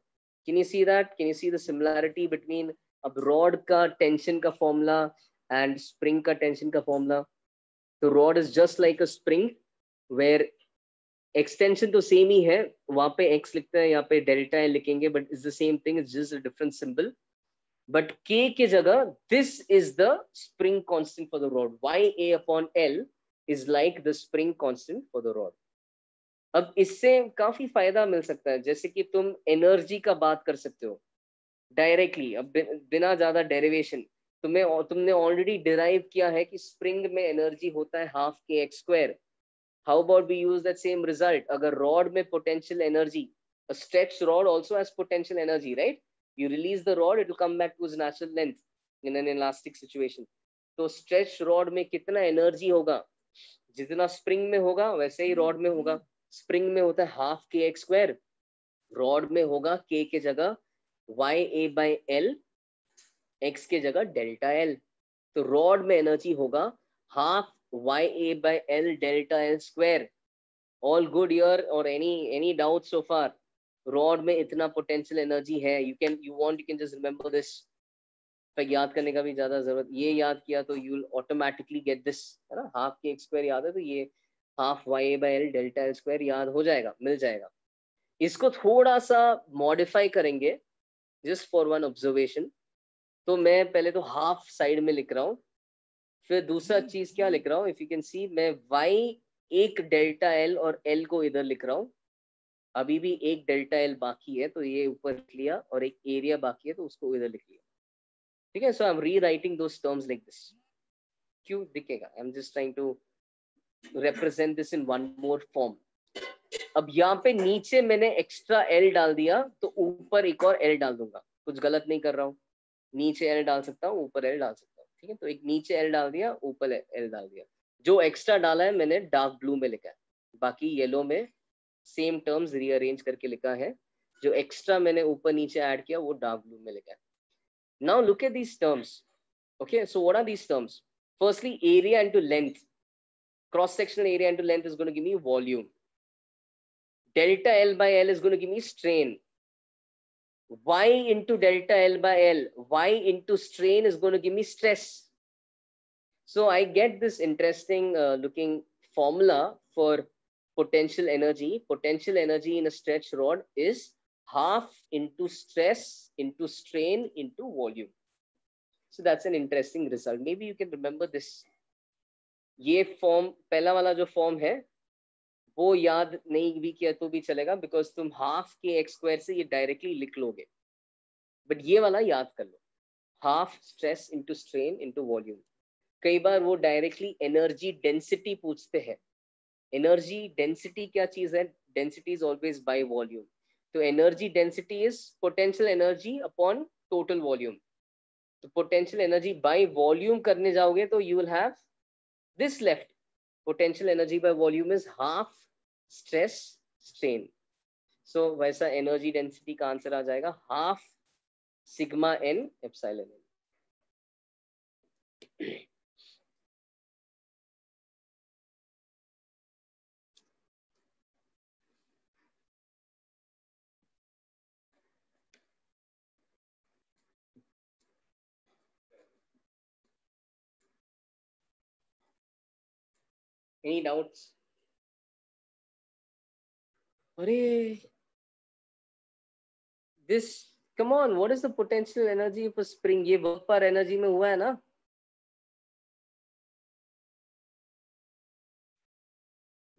Can you see that? Can you see the similarity between अब rod का tension का formula and spring का tension का formula? The rod is just like a spring where extension तो same ही है, वहाँ पे x लिखते हैं, यहाँ पे delta L लिखेंगे, but it's the same thing, it's just a different symbol. But K के जगह, this is the spring constant for the rod. YA upon L is like the spring constant for the rod. अब इससे काफी फायदा मिल सकता है, जैसे कि तुम एनर्जी का बात कर सकते हो डायरेक्टली, अब बिना ज्यादा डेरिवेशन तुमने ऑलरेडी डिराइव किया है कि स्प्रिंग में एनर्जी होता है half K X square. How about we use that same result? अगर रॉड में potential energy, a stretched rod also has potential energy, right? You release the rod, it will come back to its natural length in an elastic situation. तो stretched rod में कितना energy होगा? जितना spring में होगा वैसे ही rod में होगा. स्प्रिंग में होता है half K X square, rod में होगा के के जगह YA by L, x के जगह डेल्टा L. तो रॉड में एनर्जी होगा half YA by L delta L square. All good here or any doubts so far? Rod में इतना पोटेंशियल एनर्जी है. You can just remember this. पर याद करने का भी ज्यादा जरूरत, ये याद किया तो you will automatically get this, है ना? हाफ के एक्स स्क्वायर याद है तो ये half YA by L delta L square याद हो जाएगा, मिल जाएगा. इसको थोड़ा सा मॉडिफाई करेंगे जस्ट फॉर वन ऑब्जर्वेशन. तो मैं पहले तो हाफ साइड में लिख रहा हूँ, फिर दूसरा चीज क्या लिख रहा हूँ, इफ यू कैन सी, मैं y एक डेल्टा L और L को इधर लिख रहा हूँ. अभी भी एक डेल्टा L बाकी है तो ये ऊपर लिख लिया, और एक एरिया बाकी है तो उसको इधर लिख लिया. ठीक है, so I am rewriting those terms like this. क्यों दिखेगा? I am just trying to represent this in one more form. अब यहाँ पे नीचे मैंने एक्स्ट्रा L डाल दिया तो ऊपर एक और L डाल दूंगा. कुछ गलत नहीं कर रहा हूँ, नीचे L डाल सकता हूँ, ऊपर L डाल सकता हूँ. ठीक है, तो एक नीचे L डाल दिया, ऊपर L डाल दिया. जो एक्स्ट्रा डाला है मैंने डार्क ब्लू में लिखा है, बाकी येलो में सेम टर्म्स रीअरेंज करके लिखा है, जो एक्स्ट्रा मैंने ऊपर नीचे ऐड किया वो डार्क ब्लू में लिखा है. Now look at these terms. Okay, so what are these terms? Firstly, area into length. Cross-sectional area into length is going to give me volume. Delta L by L is going to give me strain. Y into delta L by L, Y into strain is going to give me stress. So I get this interesting looking formula for potential energy. Potential energy in a stretch rod is half into stress into strain into volume. So that's an interesting result. Maybe you can remember this. ये form, पहला वाला जो form है वो याद नहीं भी किया तो भी चलेगा, बिकॉज तुम हाफ के एक्स स्क्वायर से ये डायरेक्टली लिख लोगे, बट ये वाला याद कर लो, half stress into strain into volume. कई बार वो डायरेक्टली एनर्जी डेंसिटी पूछते हैं. एनर्जी डेंसिटी क्या चीज है? Density is always by volume. तो energy density is potential energy upon total volume. तो पोटेंशियल एनर्जी बाय वॉल्यूम करने जाओगे तो you will have this left. Potential energy by volume is half stress strain. So वैसा energy density का answer आ जाएगा half sigma n epsilon n. Any doubts? अरे this, come on, what is the potential energy of a spring? ये work per energy में हुआ है ना?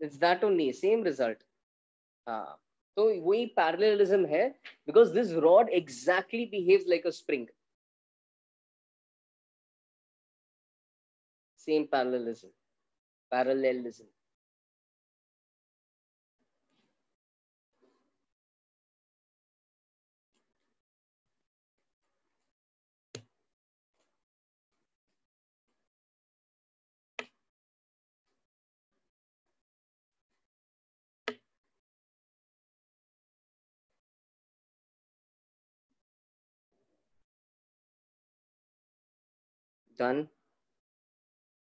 It's that only, same result. हाँ, तो वही parallelism है, because this rod exactly behaves like a spring. Same parallelism. Parallelism. Done.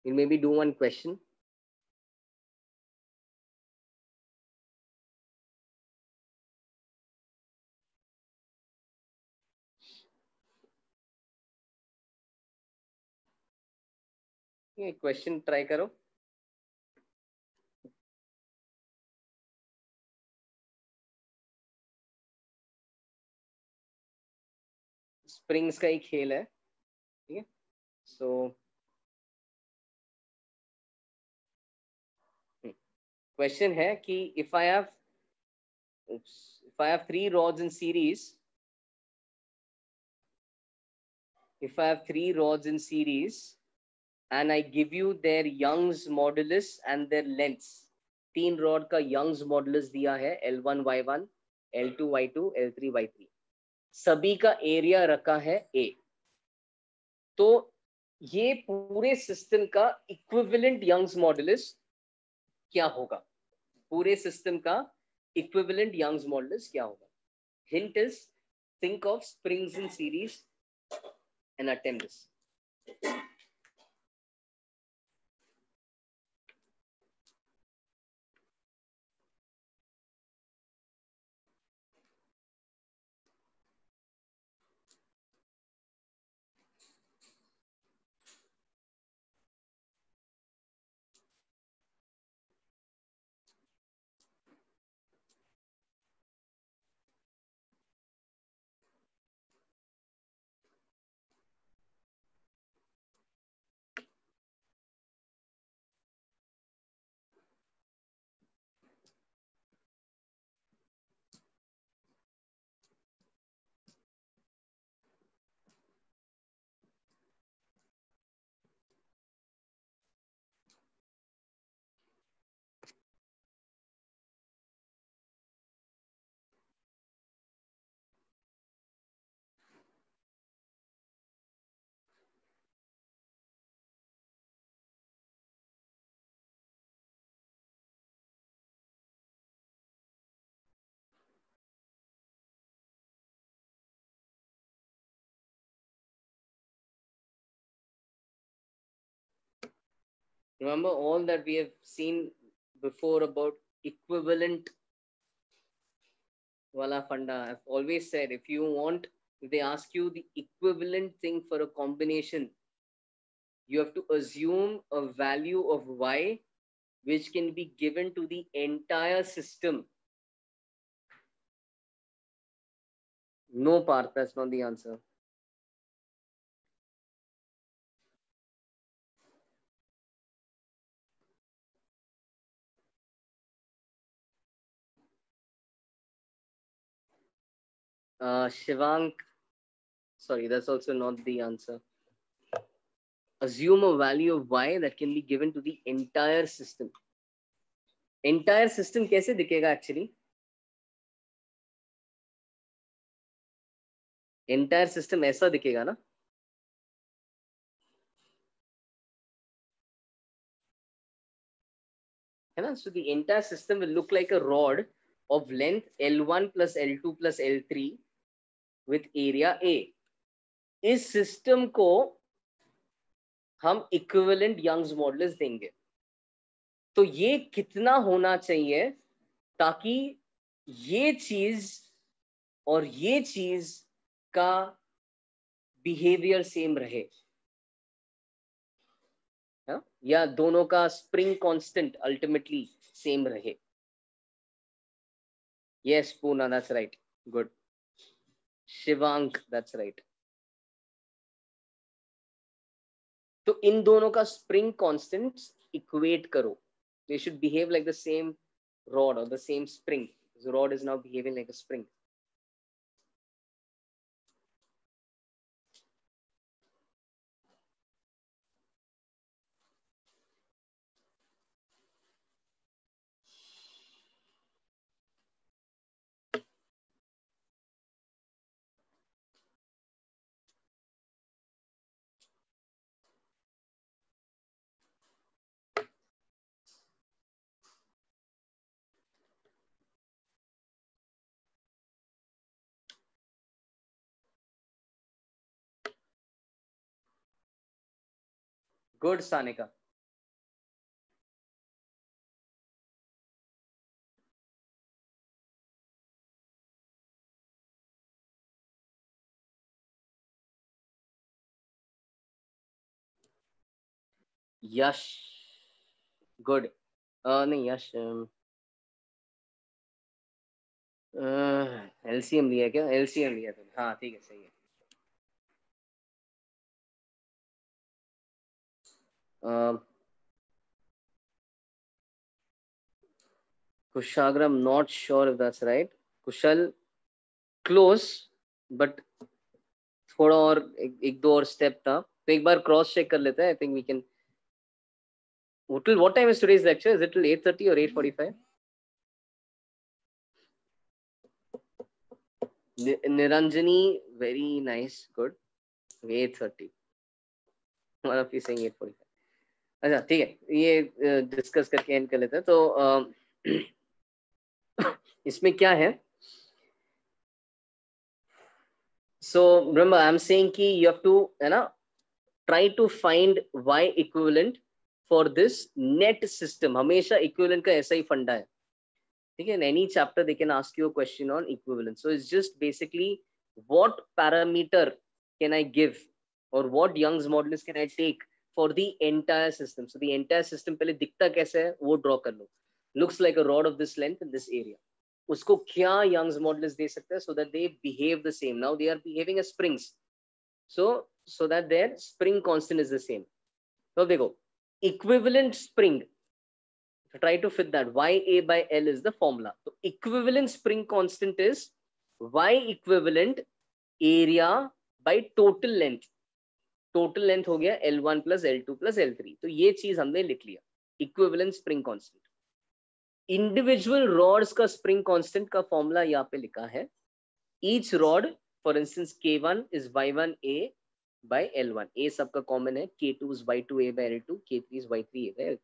We'll maybe do one question. ये क्वेश्चन ट्राई करो. स्प्रिंग्स का ही खेल है, ठीक है. सो क्वेश्चन है कि if I have three rods in series, and I give you their Young's modulus and their lengths. तीन रॉड का यंग्स मॉडुलस दिया है L1 Y1, L2 Y2, L3 Y3. सभी का एरिया रखा है A. तो ये पूरे सिस्टम का इक्विवेलेंट यंग्स मॉडुलस क्या होगा? पूरे सिस्टम का इक्विवेलेंट यंग्स मॉडुलस क्या होगा? Hint is, think of springs in series and attempt this. Remember all that we have seen before about equivalent wala funda. I've always said if they ask you the equivalent thing for a combination, you have to assume a value of y which can be given to the entire system. No, Parth, that's not the answer. Shivank, sorry, that's also not the answer. Assume a value of y that can be given to the entire system. Entire system कैसे दिखेगा actually? Entire system ऐसा दिखेगा ना? है ना? So the entire system will look like a rod of length L1 plus L2 plus L3 with area A. इस system को हम इक्विवेलेंट यंग्स मॉडुलस देंगे. तो ये कितना होना चाहिए ताकि ये चीज और ये चीज का बिहेवियर सेम रहे, या दोनों का स्प्रिंग कांस्टेंट अल्टीमेटली सेम रहे. Yes Poona, that's right. Good. Shivank, that's right. तो इन दोनों का स्प्रिंग कांस्टेंट इक्वेट करो. They should behave like the same rod or the same spring. The rod is now behaving like a spring. Good, Sanika. Yash. Good. नहीं यश. LCM लिया क्या? LCM लिया था. हाँ ठीक है, सही है. Kushagra, I'm not sure if that's right. Kushal, close, but थोड़ा और एक दो और स्टेप था. तो एक बार क्रॉस चेक कर लेते हैं. I think we can. What time is today's lecture? Is it till 8:30 or 8:45? Niranjani, very nice, good. 8:30. One of you saying 8:45. अच्छा ठीक है, ये डिस्कस करके एंड कर लेते हैं. तो इसमें क्या है? So remember, I'm saying कि you have to, है ना, try to find y equivalent for this net system. हमेशा equivalent का ऐसा ही फंडा है. ठीक है? In any chapter they can ask you a question on equivalence. So it's just basically what parameter can I give or what Young's modulus can I take for the entire system. So the entire system पहले दिखता कैसे है वो draw कर लो. Looks like a rod of this length in this area. उसको क्या Young's modulus दे सकते हैं so that they behave the same. Now they are behaving as springs. So that their spring constant is the same. So देखो, equivalent spring. Try to fit that. YA by L is the formula. So equivalent spring constant is Y equivalent area by total length. Total length हो गया L1 plus L2 plus L3. तो ये चीज हमने लिख लिया. Equivalent spring constant. Individual rods का spring constant का formula यहाँ पे लिखा है. Each rod, for instance, K1 is Y1A by L1. A सबका common है. K2 is Y2A by L2. K3 is Y3A by L3.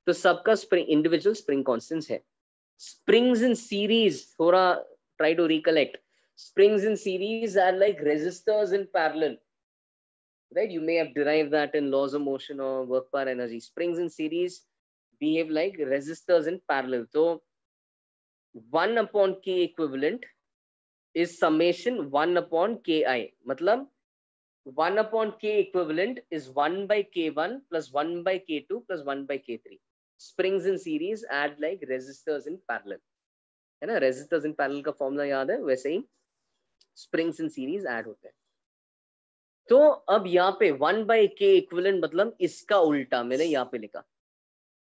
तो सबका स्प्रिंग इंडिविजुअल स्प्रिंग कांस्टेंट्स है. स्प्रिंग्स इन सीरीज, थोड़ा try to recollect. Springs in series are like resistors in parallel. right? You may have derived that in laws of motion or work power energy. Springs in series behave like resistors in parallel. So 1 upon K equivalent is summation 1 upon Ki. Matlab 1 upon K equivalent is 1 by K1 plus 1 by K2 plus 1 by K3. Springs in series add like resistors in parallel. है ना, resistors in parallel का formula याद है, वैसे ही springs in series add होते हैं. तो अब यहाँ पे 1 by K equivalent मतलब इसका उल्टा मैंने यहाँ पे लिखा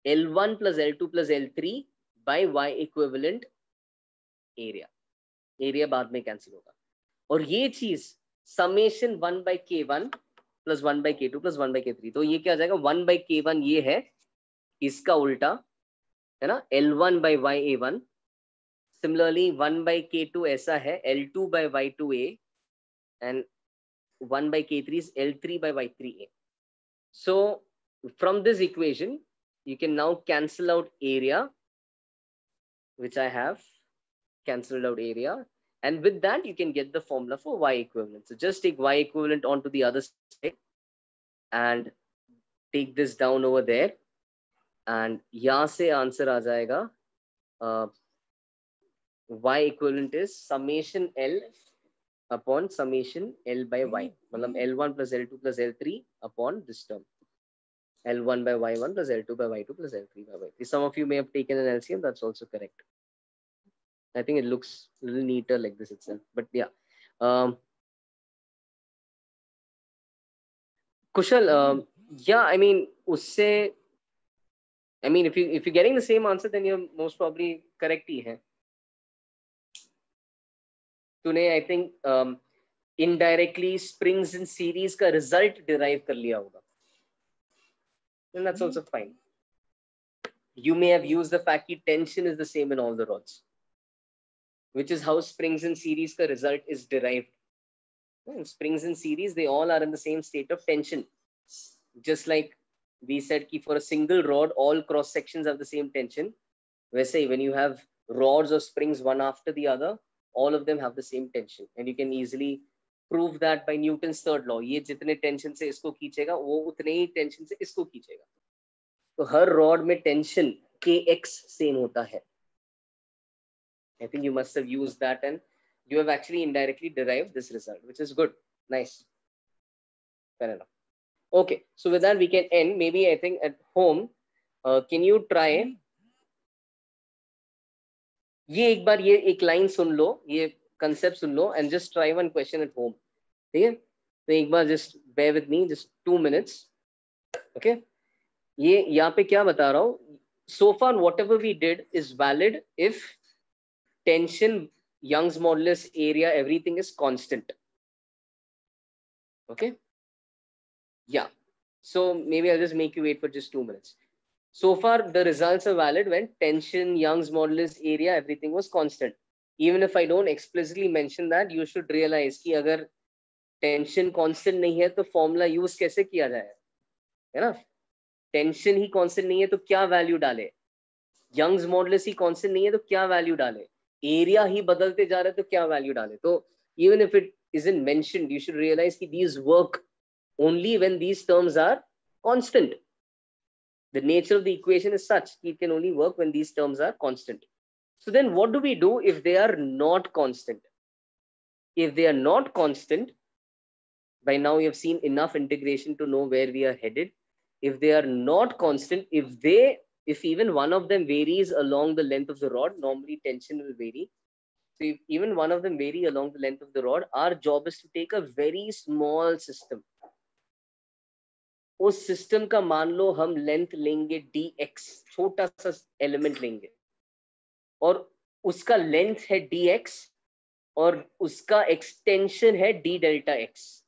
L1 plus L2 plus L3 by Y equivalent area. Area बाद में कैंसिल होगा. और ये चीज summation 1 by K1 plus 1 by K2 plus 1 by K3. तो ये क्या आ जाएगा, 1 by K1 ये है, इसका उल्टा है ना, L1 by YA1. Similarly 1 by K2 ऐसा है, L2 by Y2A, and 1 by K3 is L3 by Y3A. So from this equation you can now cancel out area, which I have cancelled out area, and with that you can get the formula for Y equivalent. So just take Y equivalent onto the other side and take this down over there, and यहाँ से answer आ जाएगा Y equivalent is summation L upon summation L by Y. मतलब L1 plus L2 plus L3 upon this term. L1 by Y1 plus L2 by Y2 plus L3 by Y3. Some of you may have taken an LCM, that's also correct. I think it looks a little neater like this itself, but yeah. Kushal, yeah, I mean, usse, I mean, if you're getting the same answer, then you're most probably correct ही है. तूने I think indirectly springs in series का result derive कर लिया होगा. And that's also fine. You may have used the fact that tension is the same in all the rods, which is how springs in series ka result is derived. And springs in series, they all are in the same state of tension. Just like we said ki for a single rod, all cross sections have the same tension. वैसे when you have rods or springs one after the other, all of them have the same tension. And you can easily prove that by Newton's third law. ये जितने tension से इसको खींचेगा, वो उतने ही tension से इसको खींचेगा. तो हर rod में tension Kx same होता है. I think you must have used that and you have actually indirectly derived this result, which is good. Nice. Fair enough. Okay, so with that we can end. Maybe I think at home, can you try? ये एक बार ये एक line सुन लो, ये concept soon low, and just try one question at home. ठीक है? तो एक बार just bear with me, just 2 minutes. Okay? ये यहाँ पे क्या बता रहा हूँ? So far, whatever we did is valid if tension, Young's modulus, area, everything is constant. Okay? Yeah. So maybe I'll just make you wait for just 2 minutes. So far, the results are valid when tension, Young's modulus, area, everything was constant. Even if I don't explicitly mention that, you should realize कि अगर tension constant नहीं है, तो formula use कैसे किया जाए? है ना? Tension ही constant नहीं है, तो क्या value डाले? Young's modulus ही constant नहीं है, तो क्या value डाले? Area ही बदलते जा रहे, तो क्या value डाले? तो even if it isn't mentioned, you should realize कि these work only when these terms are constant. The nature of the equation is such that it can only work when these terms are constant. So then what do we do if they are not constant? If they are not constant, by now you have seen enough integration to know where we are headed. If they are not constant, if even one of them varies along the length of the rod, normally tension will vary. So if even one of them vary along the length of the rod, our job is to take a very small system. उस system का मान लो हम length लेंगे dx, छोटा सा element लेंगे और उसका लेंथ है dx और उसका एक्सटेंशन है d delta x.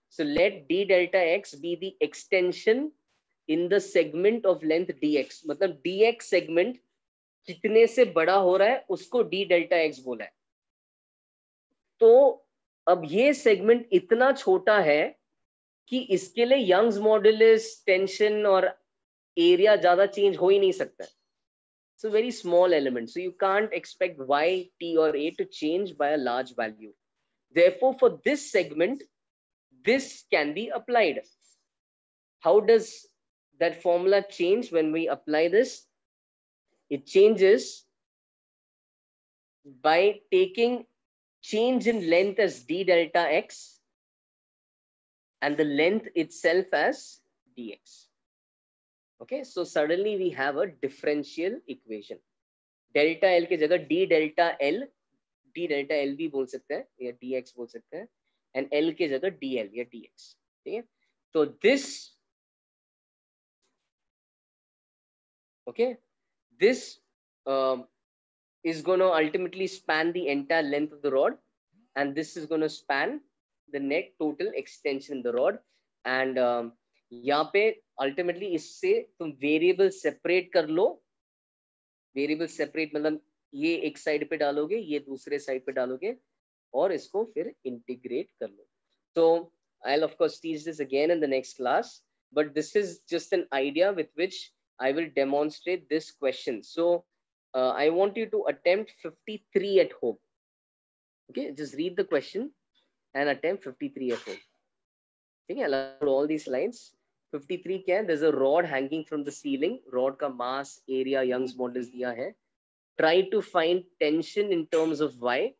So let d delta x be the extension in the segment of length dx. मतलब dx segment कितने से बड़ा हो रहा है उसको d delta x बोला है. तो अब ये सेगमेंट इतना छोटा है कि इसके लिए यंग्स मॉड्यूलस, टेंशन और एरिया ज्यादा चेंज हो ही नहीं सकता. It's a very small element, so you can't expect y, t or a to change by a large value. Therefore, for this segment, this can be applied. How does that formula change when we apply this? It changes by taking change in length as d delta x and the length itself as dx. Okay, so suddenly we have a differential equation. Delta L की जगह d delta L भी बोल सकते हैं या dx बोल सकते हैं, and L की जगह dl या dx. ठीक है, so this, okay, this is going to ultimately span the entire length of the rod, and this is going to span the net total extension in the rod. And यहाँ पे ultimately इससे तुम variable separate कर लो. Variable separate मतलब ये एक side पे डालोगे, ये दूसरे साइड पे डालोगे और इसको फिर integrate कर लो. So I'll of course teach this again in the next class, but this is just an idea with which I will demonstrate this question. So I want you to attempt 53 at home. Okay, just read the question and attempt 53 at home. Okay, I'll put all these lines. 53 क्या है? There's a rod hanging from the ceiling. Rod का mass, area, Young's modulus दिया है. Try to find tension in terms of y.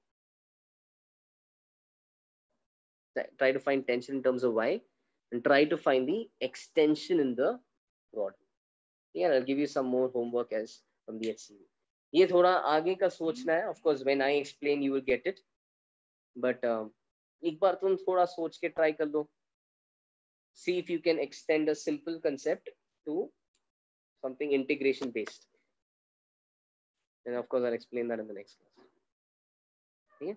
Try to find tension in terms of y, and try to find the extension in the rod. Yeah, I'll give you some more homework as from the HCV. ये थोड़ा आगे का सोचना है. Of course, when I explain, you will get it. But एक बार तुम थोड़ा सोच के try कर लो. See if you can extend a simple concept to something integration based. And of course, I'll explain that in the next class. Okay.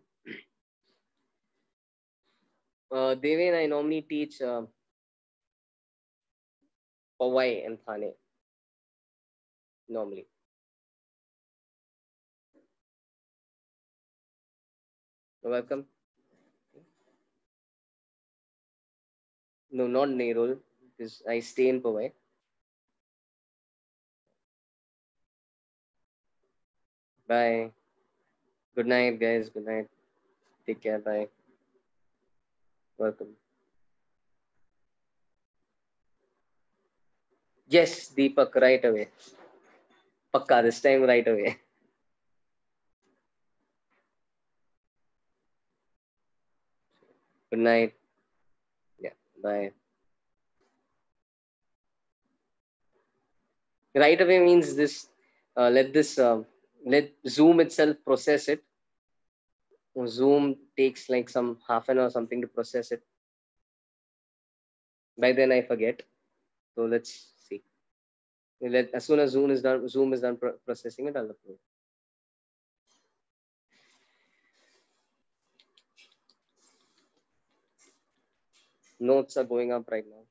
Deven, I normally teach Powai and Thane. Normally. Welcome. No, not Nerul, because I stay in Powai. Bye. Good night, guys. Good night. Take care. Bye. Welcome. Yes, Deepak, right away. Pakka, this time right away. Good night. Yeah, bye. Right away means this, let Zoom itself process it. Zoom takes like some half an hour or something to process it. By then I forget. So let's see. As soon as Zoom is done processing it, I'll upload. Notes are going up right now.